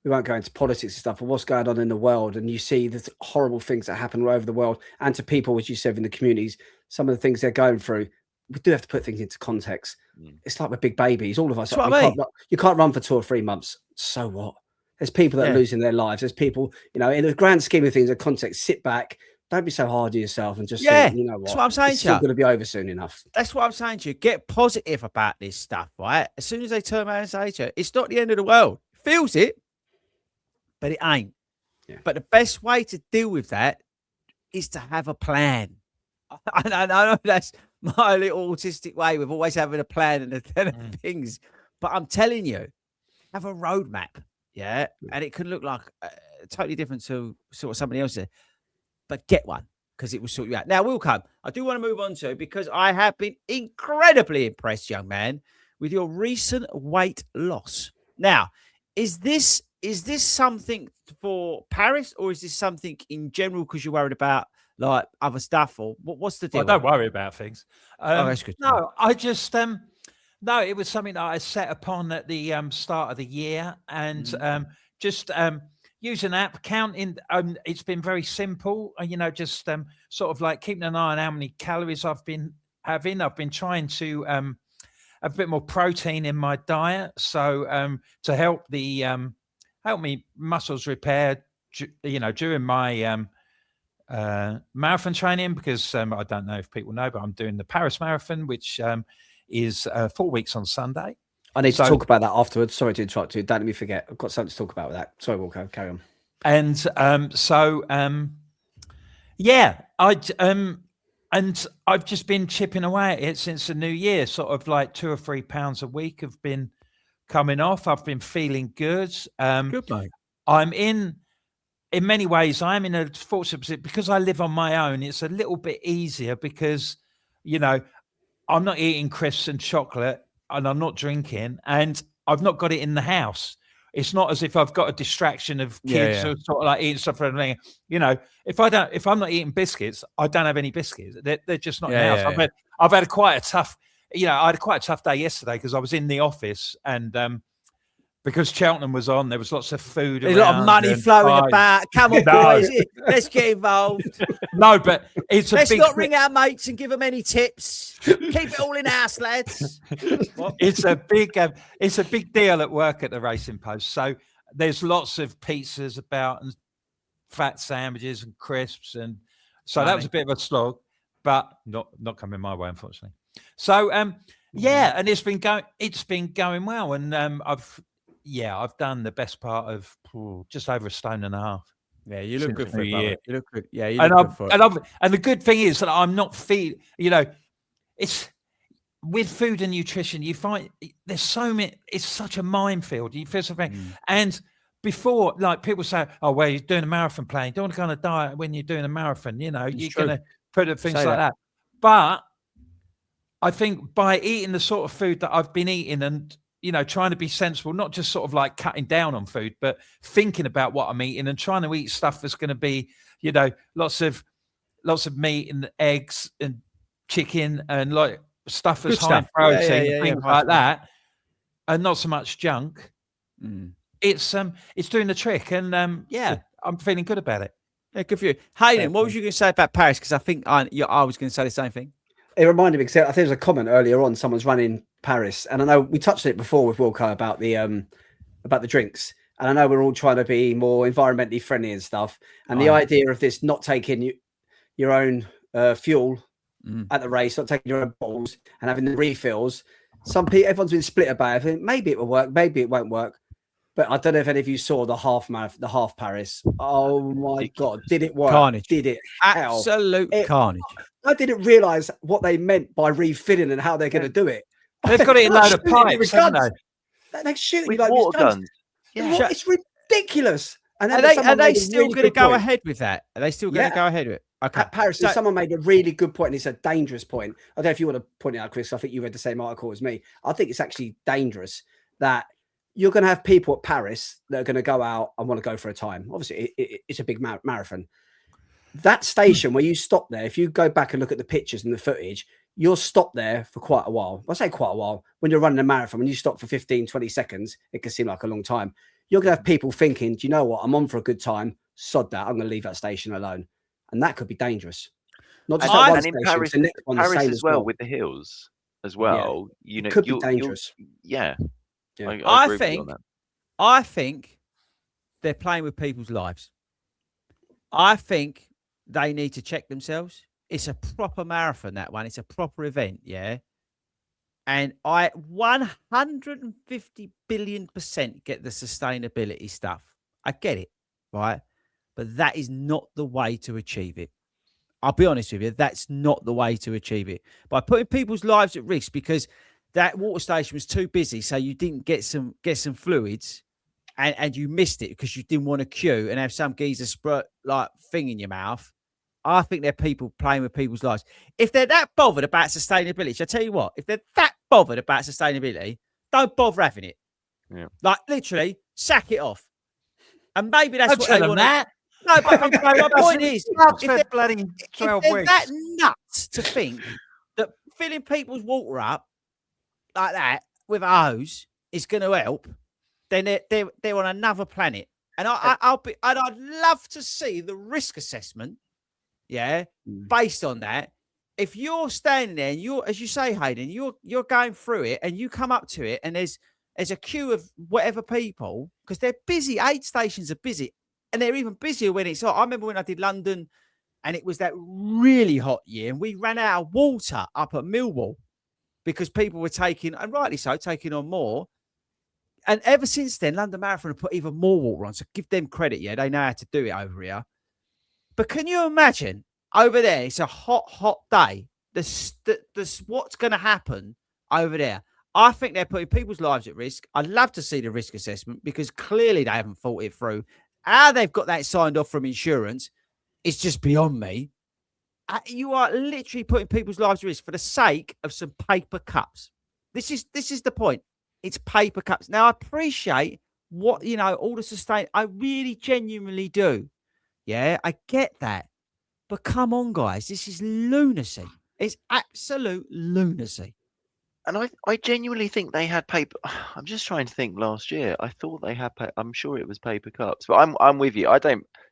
we won't go into politics and stuff, but what's going on in the world, and you see the horrible things that happen all over the world, and to people, as you said, in the communities, some of the things they're going through, we do have to put things into context. It's like we're big babies, all of us. You can't run for 2 or 3 months. So what? There's people that are losing their lives. There's people, you know, in the grand scheme of things, the context, sit back. Don't be so hard on yourself and just think, you know what? That's what I'm saying. It's still going to be over soon enough. That's what I'm saying to you. Get positive about this stuff, right? As soon as they turn around and say to you, it's not the end of the world. It feels it, but it ain't. Yeah. But the best way to deal with that is to have a plan. I know that's my little autistic way with always having a plan and things, but I'm telling you, have a roadmap, yeah? And it can look like totally different to sort of somebody else there. But get one, because it will sort you out. Now, we'll come. I do want to move on to, because I have been incredibly impressed, young man, with your recent weight loss. Now, is this something for Paris, or is this something in general because you're worried about like other stuff, or what's the deal? Well, don't worry about things. That's good. No, I just no, it was something that I set upon at the start of the year, and use an app, counting. It's been very simple. Just sort of like keeping an eye on how many calories I've been having. I've been trying to have a bit more protein in my diet, so to help me muscles repair. During my marathon training, because I don't know if people know, but I'm doing the Paris Marathon, which is 4 weeks on Sunday. I need to talk about that afterwards. Sorry to interrupt you. Don't let me forget. I've got something to talk about with that. Sorry, Walker. Carry on. And and I've just been chipping away at it since the new year. Sort of like 2 or 3 pounds a week have been coming off. I've been feeling good. Good, mate. I'm in many ways, I'm in a fortunate position because I live on my own. It's a little bit easier because, I'm not eating crisps and chocolate and I'm not drinking and I've not got it in the house. It's not as if I've got a distraction of kids who are sort of like eating stuff. If I'm not eating biscuits, I don't have any biscuits. They're just not in the house. I've had quite a tough, I had quite a tough day yesterday because I was in the office and, because Cheltenham was on, there was lots of food. There's a lot of money flowing about. Come on, boys, let's get involved. No, but let's not ring our mates and give them any tips. Keep it all in house, lads. It's a big deal at work at the Racing Post. So there's lots of pizzas about and fat sandwiches and crisps, and so that was a bit of a slog, but not coming my way, unfortunately. So and it's been going well, and I've done the best part of just over 1.5 stone. Yeah, you look good for it. You look good. Yeah, you look good for it. And the good thing is that I'm not feeling, it's with food and nutrition, you find there's so many, it's such a minefield. You feel something. And before, like people say, oh, well, you're doing a marathon plan. You don't want to go on a diet when you're doing a marathon. You're going to put things like that. But I think by eating the sort of food that I've been eating and, trying to be sensible, not just sort of like cutting down on food, but thinking about what I'm eating and trying to eat stuff that's going to be, lots of meat and eggs and chicken and like stuff that's high in protein, things like that, and not so much junk. It's doing the trick, and I'm feeling good about it. Yeah, good for you. Hayden, what was you going to say about Paris? Because I think I was going to say the same thing. It reminded me, because I think there was a comment earlier on, someone's running Paris, and I know we touched on it before with Wilco about the drinks, and I know we're all trying to be more environmentally friendly and stuff, and the idea of this not taking your own fuel at the race, not taking your own bottles and having the refills. Everyone's been split about it. Maybe it will work, maybe it won't work. But I don't know if any of you saw the half Paris. Oh my God, did it work? Carnage. Did it? Absolute carnage. I didn't realise what they meant by refilling and how they're going to do it. They've got it in a load of pipes, haven't they? They're shooting with like water guns. Yeah. It's ridiculous. And are they still going to go ahead with that? Are they still going to go ahead with it? Okay. At Paris, someone made a really good point, and it's a dangerous point. I don't know if you want to point it out, Chris. I think you read the same article as me. I think it's actually dangerous that you're going to have people at Paris that are going to go out and want to go for a time. Obviously, it's a big marathon. That station where you stop there, if you go back and look at the pictures and the footage, you'll stop there for quite a while. I say quite a while. When you're running a marathon, when you stop for 15, 20 seconds, it can seem like a long time. You're going to have people thinking, do you know what? I'm on for a good time. Sod that. I'm going to leave that station alone. And that could be dangerous. Not just one station, Paris, the next one, Paris the same as well, with the hills as well. It could be dangerous. I think they're playing with people's lives. I think they need to check themselves. It's a proper marathon, that one. It's a proper event, yeah? And I 150 billion% get the sustainability stuff. I get it, right? But that is not the way to achieve it. I'll be honest with you, that's not the way to achieve it. By putting people's lives at risk because that water station was too busy, so you didn't get some fluids, and you missed it because you didn't want to queue and have some geezer like thing in your mouth. I think they're people playing with people's lives. If they're that bothered about sustainability, I tell you what, if they're that bothered about sustainability, don't bother having it. Yeah. Like literally, sack it off. And maybe that's what they want. No, but my point is, if they're that nuts to think that filling people's water up like that with a hose is going to help, then they're on another planet. And I'd love to see the risk assessment, based on that. If you're standing there and you're, as you say, Hayden, you're going through it and you come up to it and there's a queue of whatever people, because they're busy. Aid stations are busy, and they're even busier when it's hot. I remember when I did London and it was that really hot year and we ran out of water up at Millwall because people were taking, and rightly so, taking on more. And ever since then, London Marathon have put even more water on. So give them credit. Yeah, they know how to do it over here. But can you imagine over there? It's a hot day. This what's going to happen over there? I think they're putting people's lives at risk. I'd love to see the risk assessment because clearly they haven't thought it through. How they've got that signed off from insurance is just beyond me. You are literally putting people's lives at risk for the sake of some paper cups. This is the point. It's paper cups. Now, I appreciate what, all the sustain. I really genuinely do. Yeah, I get that. But come on, guys. This is lunacy. It's absolute lunacy. And I genuinely think they had paper. I'm just trying to think last year. I thought they had, I'm sure it was paper cups. But I'm with you.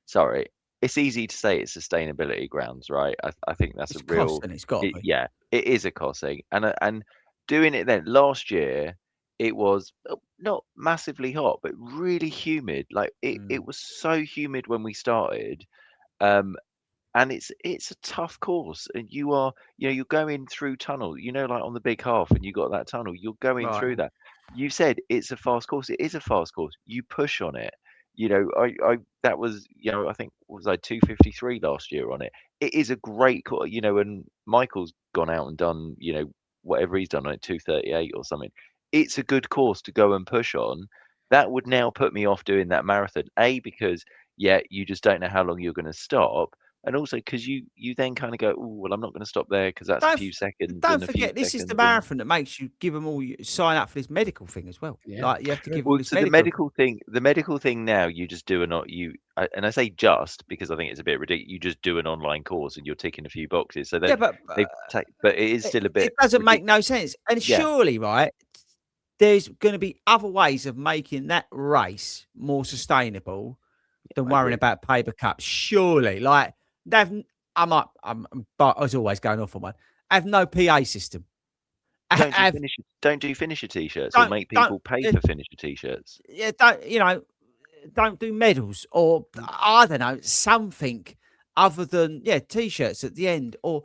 Sorry. It's easy to say it's sustainability grounds, right? I think that's It's a real. cost, and it's got to be. Yeah, it is a cost thing. And doing it then last year, it was not massively hot, but really humid. Like it was so humid when we started. And it's a tough course, and you're going through tunnel, like on the big half, and you got that tunnel, you're going through that. You said it's a fast course. It is a fast course. You push on it. That was, I think was I 2:53 last year on it. It is a great course, and Michael's gone out and done, whatever he's done, like 2:38 or something. It's a good course to go and push on. That would now put me off doing that marathon. Because you just don't know how long you're going to stop. And also because you then kind of go, oh, well, I'm not going to stop there because that's a few seconds. Don't forget, this is the marathon that makes you give them all, sign up for this medical thing as well. Yeah. Like you have to give all this medical. The medical thing now, you just do and I say just because I think it's a bit ridiculous. You just do an online course and you're ticking a few boxes. So but it is still a bit. It doesn't make no sense. And surely, right, there's going to be other ways of making that race more sustainable than worrying about paper cups. Surely, like. I'm as always going off on one. I have no PA system. Don't do finisher t-shirts or make people pay for finisher t-shirts. Yeah, don't do medals or I don't know, something other than t-shirts at the end. Or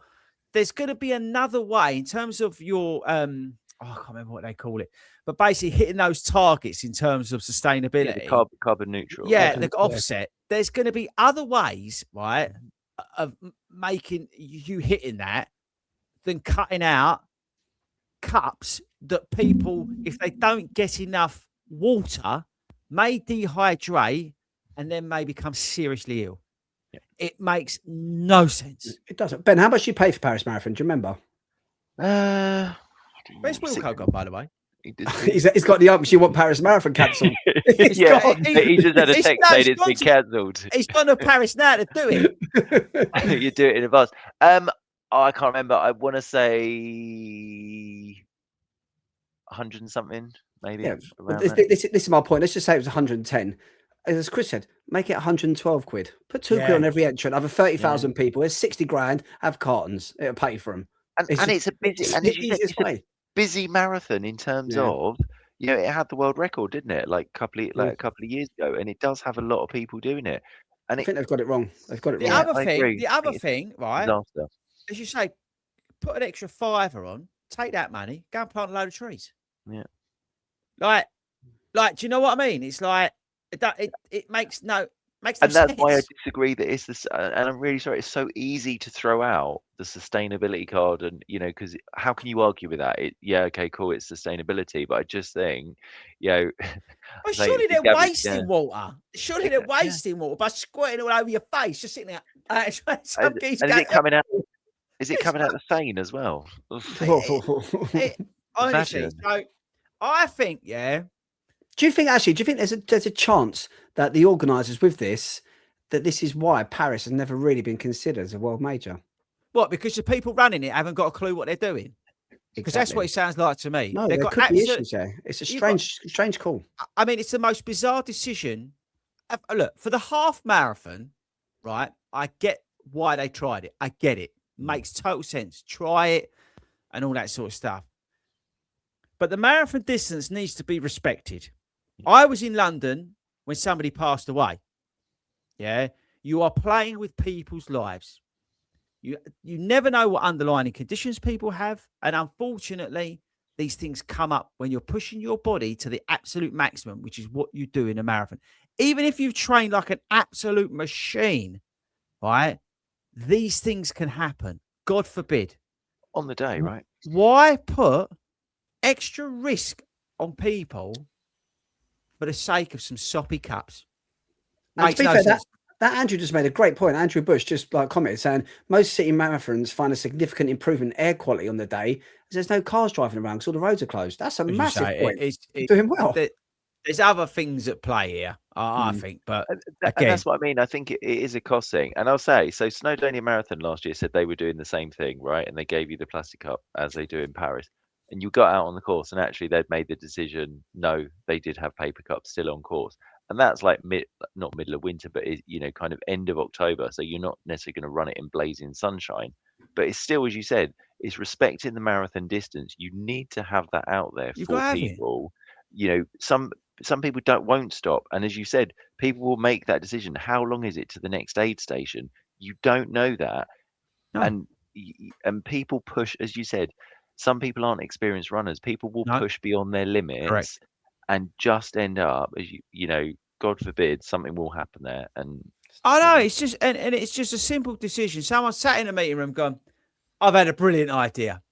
there's going to be another way in terms of your I can't remember what they call it, but basically hitting those targets in terms of sustainability, carbon neutral. Yeah, the offset. There's going to be other ways, right, of making you hitting that than cutting out cups that people, if they don't get enough water, may dehydrate and then may become seriously ill. Yeah. It makes no sense. It doesn't. Ben, how much do you pay for Paris Marathon? Do you remember? Where's Wilco gone, by the way? He's got the ups. You want Paris Marathon cancelled? He just had a text saying it's been cancelled. He's gone to Paris now to do it. You do it in advance. I can't remember. I want to say 100 and something, maybe. Yeah. This is my point. Let's just say it was 110. As Chris said, make it 112 quid. Put 2 quid on every entrant. Over 30,000 people. There's 60 grand. Have cartons. It'll pay for them. And it's a busy. And it's a busy marathon in terms of it had the world record, didn't it? Like a couple of years ago, and it does have a lot of people doing it. And I think they've got it wrong. The other thing, right? Disaster. As you say, put an extra $5 on, take that money, go and plant a load of trees. Yeah. Like, do you know what I mean? It's like it makes no sense. And that's why I disagree that it's this. And I'm really sorry. It's so easy to throw out the sustainability card, and because how can you argue with that? Okay, cool, it's sustainability, but I just think, well, surely they're wasting water. Surely they're wasting water by squirting all over your face, just sitting there. And is it coming out? Is it coming out the Seine as well? Honestly, so I think, Do you think there's a chance that the organisers with this, that this is why Paris has never really been considered as a world major? What? Because the people running it haven't got a clue what they're doing. Because that's what it sounds like to me. No, there could be issues there. It's a strange call. I mean, it's the most bizarre decision look, for the half marathon, right? I get why they tried it. I get it. Makes total sense. Try it and all that sort of stuff. But the marathon distance needs to be respected. I was in London when somebody passed away. Yeah. You are playing with people's lives. You never know what underlying conditions people have. And unfortunately, these things come up when you're pushing your body to the absolute maximum, which is what you do in a marathon. Even if you've trained like an absolute machine, right? These things can happen. God forbid. On the day, right? Why put extra risk on people for the sake of some soppy cups? And to be fair, that Andrew just made a great point. Andrew Bush just commented saying most city marathons find a significant improvement in air quality on the day as there's no cars driving around because all the roads are closed. That's a massive point. It's doing well. There's other things at play here, I think. But and that's what I mean. I think it is a cost thing. And I'll say, so Snowdonia Marathon last year said they were doing the same thing, right? And they gave you the plastic cup as they do in Paris. And you got out on the course and actually they'd made the decision, no, they did have paper cups still on course. And that's like not middle of winter, but kind of end of October. So you're not necessarily going to run it in blazing sunshine. But it's still, as you said, it's respecting the marathon distance. You need to have that out there for people. Some people won't stop. And as you said, people will make that decision. How long is it to the next aid station? You don't know that. No. And people push, as you said, some people aren't experienced runners. People will push beyond their limits. Correct. And just end up, as God forbid, something will happen there. And I know it's just and it's just a simple decision. Someone sat in a meeting room going, "I've had a brilliant idea."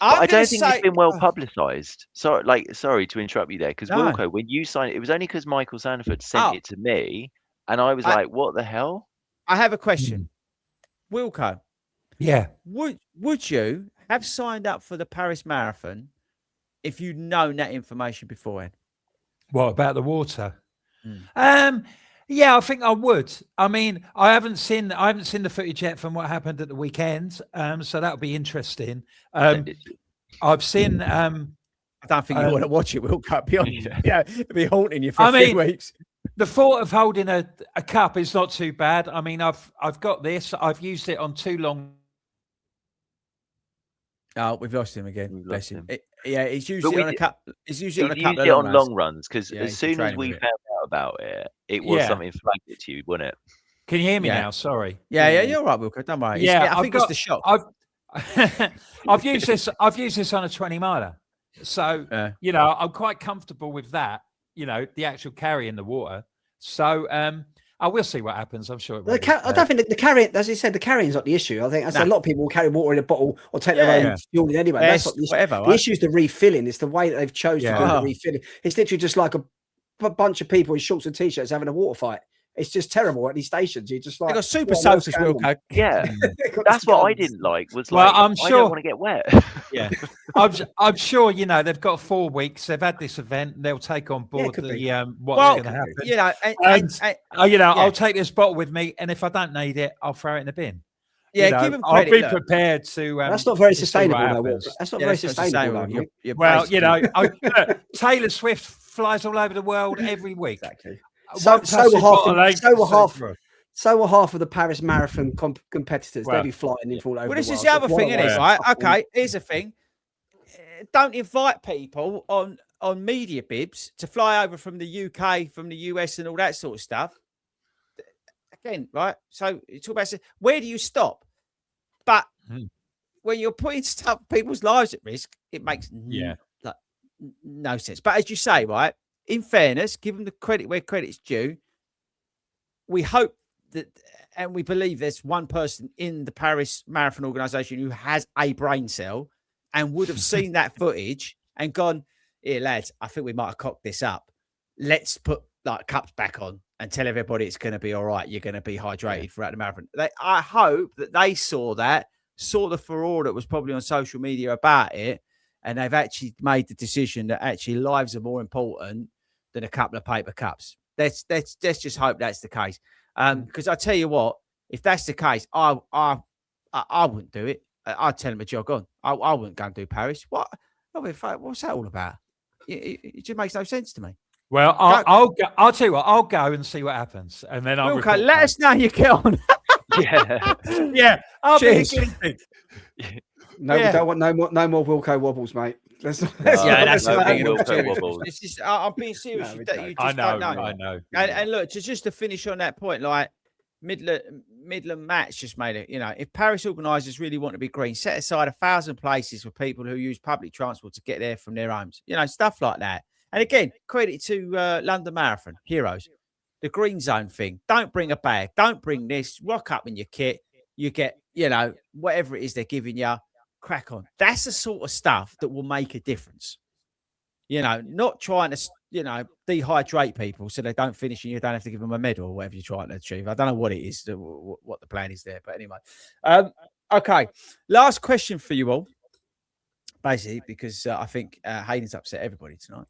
I don't think it's been well publicised. Sorry to interrupt you there, because Wilco, when you signed it was only because Michael Sandford sent it to me, and I was like, "What the hell?" I have a question, Wilco. Yeah, would you have signed up for the Paris Marathon if you'd known that information beforehand? What about the water? Yeah, I think I would. I mean, I haven't seen the footage yet from what happened at the weekend. So that'll be interesting. I've seen I don't think you want to watch it, Wilco, be honest. Yeah, it'll be haunting you for a few weeks. The thought of holding a cup is not too bad. I mean, I've got this. I've used it on 2 long. Oh, we've lost him again. Bless him. It's usually on a cup. It's usually on a cup. On long runs because as soon as we found out about it, it was something flagged it to you, wasn't it? Can you hear me now? Sorry. Yeah, you're right, Wilco. Don't worry. I think it's the shock. I've used this on a 20 miler, so I'm quite comfortable with that. The actual carry in the water. So I will see what happens. I'm sure. I don't think the carrying, as you said, the carrying's not the issue. I think a lot of people will carry water in a bottle or take their own fuel in anyway. That's not the issue. Whatever, the issue is the refilling. It's the way that they've chosen to do the refilling. It's literally just like a bunch of people in shorts and t-shirts having a water fight. It's just terrible at these stations. You just they got super soakers, Wilco. Yeah, that's what I didn't like. I'm sure I don't want to get wet. Yeah, I'm sure they've got 4 weeks. They've had this event. They'll take on board what's going to happen. I'll take this bottle with me, and if I don't need it, I'll throw it in the bin. Yeah, give them credit. I'll be prepared to. That's not very sustainable. That's not very sustainable. Well, Taylor Swift flies all over the world every week. Exactly. So were half of the Paris Marathon competitors. They'll be flying in all over. Well, this is the other thing, isn't it? Right? Okay, here's the thing. Don't invite people on media bibs to fly over from the UK, from the US, and all that sort of stuff. Again, right? So it's all about where do you stop? But when you're putting people's lives at risk, it makes no sense. But as you say, right? In fairness, give them the credit where credit's due. We hope that, and we believe there's one person in the Paris Marathon organization who has a brain cell and would have seen that footage and gone, "Here, lads, I think we might have cocked this up. Let's put cups back on and tell everybody it's going to be all right. You're going to be hydrated throughout the marathon." I hope that they saw the furore that was probably on social media about it. And they've actually made the decision that actually lives are more important than a couple of paper cups. Let's just hope that's the case. Because I tell you what, if that's the case, I wouldn't do it. I'd tell them to jog on. I wouldn't go and do Paris. What's that all about? It just makes no sense to me. Well, I'll go. I'll tell you what. I'll go and see what happens, and then I'll Wilco, let us know how you get on. Yeah. Yeah, I'll Cheers. be the guinea pig. No, we don't want no more Wilco wobbles, mate. That's no the Wilco thing. wobbles. This is, I'm being serious. No, you we just don't. I know. don't know. And look, just to finish on that point, like Midland Matt's just made it. You know, if Paris organisers really want to be green, set aside 1,000 places for people who use public transport to get there from their homes. You know, stuff like that. And again, credit to London Marathon heroes. The green zone thing. Don't bring a bag. Don't bring this. Rock up in your kit. You get, you know, whatever it is they're giving you. Crack on. That's the sort of stuff that will make a difference. You know, not trying to, you know, dehydrate people so they don't finish and you don't have to give them a medal or whatever you're trying to achieve. I don't know what it is, what the plan is there. But anyway. Okay. Last question for you all. Basically, because I think Hayden's upset everybody tonight.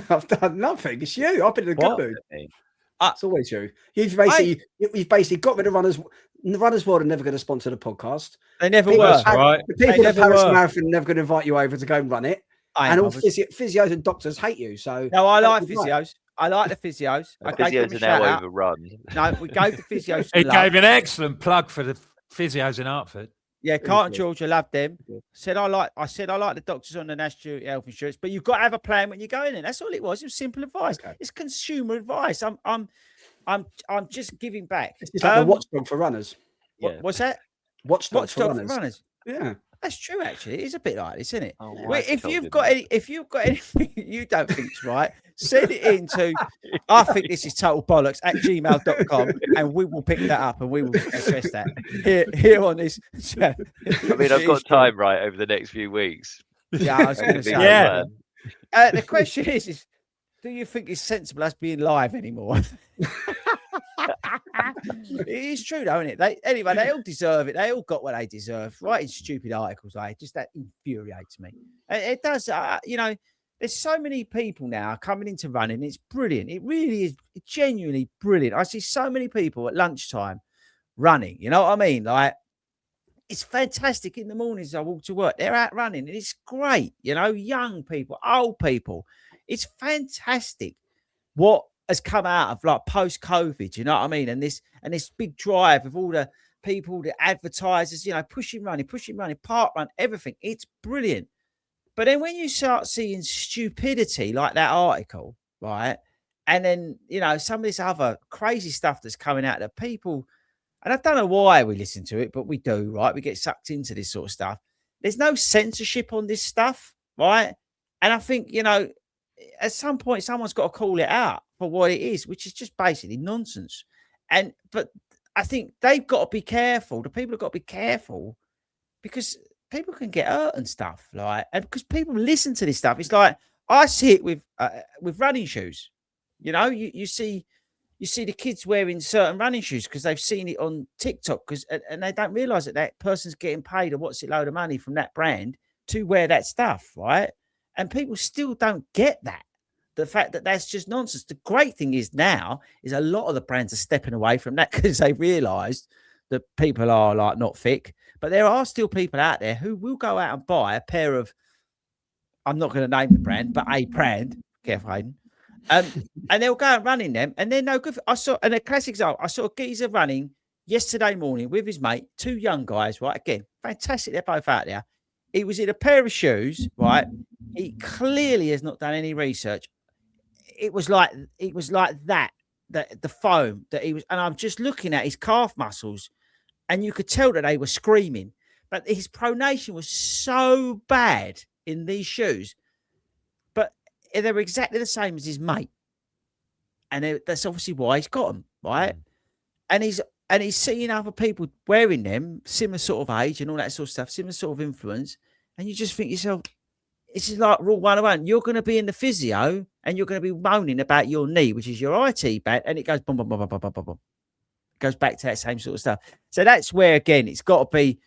I've done nothing. It's you. I've been in a good mood. It's always you. You've basically got rid of runners. The Runners World are never going to sponsor the podcast. They never were. Right. The people at Paris Marathon are never going to invite you over to go and run it. And all physios and doctors hate you. So no, I like physios. I like the physios. Physios are now overrun. No, we gave the physios. He gave an excellent plug for the physios in Hartford. Yeah, Carlton George, I love them. I said I like the doctors on the National Health Insurance, but you've got to have a plan when you go in there. That's all it was. It was simple advice. Okay. It's consumer advice. I'm just giving back. It's like the watchdog for runners. What's that? Watchdog for runners. Yeah. That's true, actually. It is a bit like this, isn't it? Oh, if you've got anything you don't think's right, send it into I think this is total bollocks at gmail.com and we will pick that up and we will address that here on this chat. I mean, I've got time right over the next few weeks. Yeah, I was going to say. Yeah. The question is, do you think it's sensible us being live anymore? It is true, though, isn't it? Anyway, they all deserve it. They all got what they deserve. Writing stupid articles, just that infuriates me. It does. You know, there's so many people now coming into running. It's brilliant. It really is genuinely brilliant. I see so many people at lunchtime running. You know what I mean? Like, it's fantastic in the mornings. I walk to work. They're out running, and it's great. You know, young people, old people. It's fantastic. What has come out of like post-COVID, you know what I mean? And this big drive of all the people, the advertisers, you know, pushing running, park run, everything. It's brilliant. But then when you start seeing stupidity like that article, right? And then, you know, some of this other crazy stuff that's coming out that people, and I don't know why we listen to it, but we do, right? We get sucked into this sort of stuff. There's no censorship on this stuff, right? And I think, you know, at some point, someone's got to call it out for what it is, which is just basically nonsense. But I think they've got to be careful. The people have got to be careful because people can get hurt and stuff, like, and because people listen to this stuff. It's like I see it with running shoes. You know, you see the kids wearing certain running shoes because they've seen it on TikTok and they don't realize that person's getting paid a what's it load of money from that brand to wear that stuff, right? And people still don't get that. The fact that that's just nonsense. The great thing is now is a lot of the brands are stepping away from that because they realised that people are like not thick. But there are still people out there who will go out and buy a pair of, I'm not going to name the brand, but a brand. Careful, Hayden. And they'll go and run in them, and they're no good. I saw a classic example. I saw a geezer running yesterday morning with his mate, two young guys, right? Again, fantastic. They're both out there. He was in a pair of shoes, right? He clearly has not done any research. It was like that the foam that he was, and I'm just looking at his calf muscles, and you could tell that they were screaming. But his pronation was so bad in these shoes, but they were exactly the same as his mate, and that's obviously why he's got them, right? And he's seeing other people wearing them, similar sort of age and all that sort of stuff, similar sort of influence. And you just think to yourself, this is like rule 101. You're going to be in the physio and you're going to be moaning about your knee, which is your IT band. And it goes boom, boom, boom, boom, boom, boom, boom. It goes back to that same sort of stuff. So that's where, again, it's got to be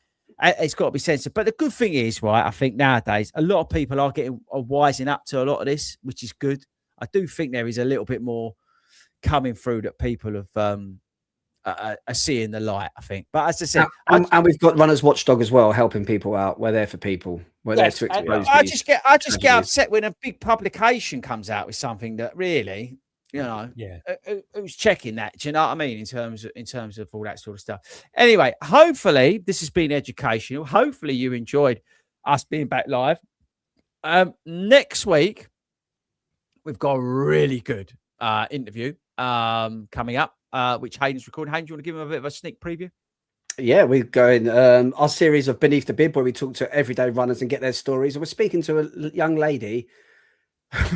censored. But the good thing is, right, I think nowadays, a lot of people are wising up to a lot of this, which is good. I do think there is a little bit more coming through that people have seeing the light, I think. But as I said, and we've got Runners Watchdog as well, helping people out. We're there for people. We're there to expose. I just get upset when a big publication comes out with something that really, who's checking that? Do you know what I mean? In terms of all that sort of stuff. Anyway, hopefully this has been educational. Hopefully you enjoyed us being back live. Next week we've got a really good interview coming up, which Hayden's recording. Hayden, do you want to give him a bit of a sneak preview? Yeah, we're going our series of Beneath the Bib, where we talk to everyday runners and get their stories. And we're speaking to a young lady.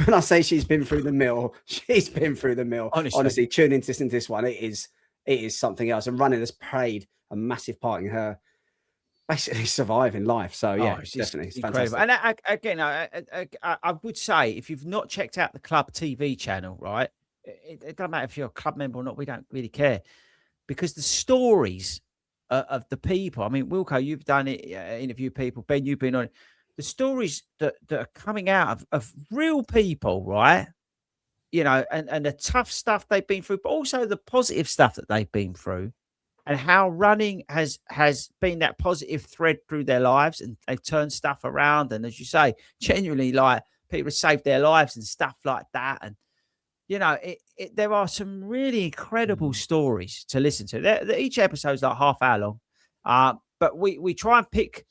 When I say she's been through the mill, she's been through the mill. Honestly, tune into this one. It is something else. And running has played a massive part in her basically surviving life. So yeah, it's definitely incredible. Fantastic. And again, I would say if you've not checked out the club TV channel, right, it doesn't matter if you're a club member or not. We don't really care, because the stories of the people. I mean, Wilco, you've done it, interview people. Ben, you've been on it. The stories that are coming out of real people, right? You know, and the tough stuff they've been through, but also the positive stuff that they've been through, and how running has been that positive thread through their lives, and they've turned stuff around. And as you say, genuinely, like, people have saved their lives and stuff like that. And you know, there are some really incredible stories to listen to. Each episode's like half hour long, but we try and pick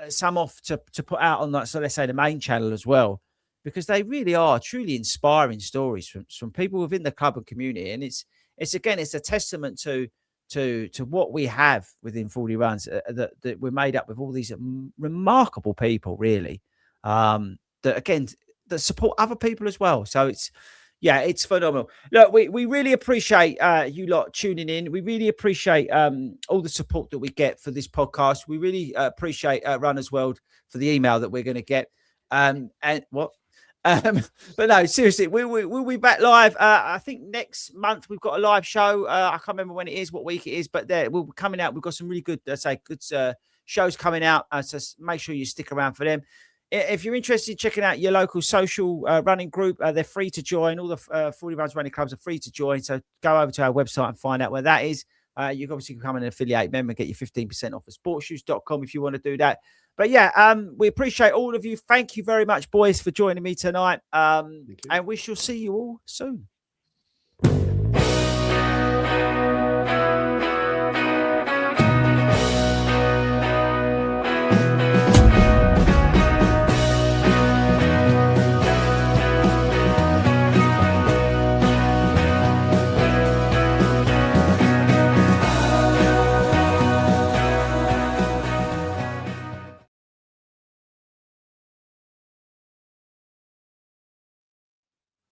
some off to put out on, like, so let's say the main channel as well, because they really are truly inspiring stories from people within the club and community. And it's a testament to what we have within 40 Runs, that we're made up with all these remarkable people, really, that support other people as well. So it's phenomenal. Look, we really appreciate you lot tuning in. We really appreciate all the support that we get for this podcast. We really appreciate Runners World for the email that we're going to get. But no, seriously, we'll be back live. I think next month we've got a live show. I can't remember when it is, what week it is, but we're coming out. We've got some really good shows coming out. So make sure you stick around for them. If you're interested in checking out your local social running group, they're free to join. All the 40 Runs running clubs are free to join. So go over to our website and find out where that is. You can obviously become an affiliate member and get your 15% off at sportshoes.com if you want to do that. But yeah, we appreciate all of you. Thank you very much, boys, for joining me tonight. And we shall see you all soon.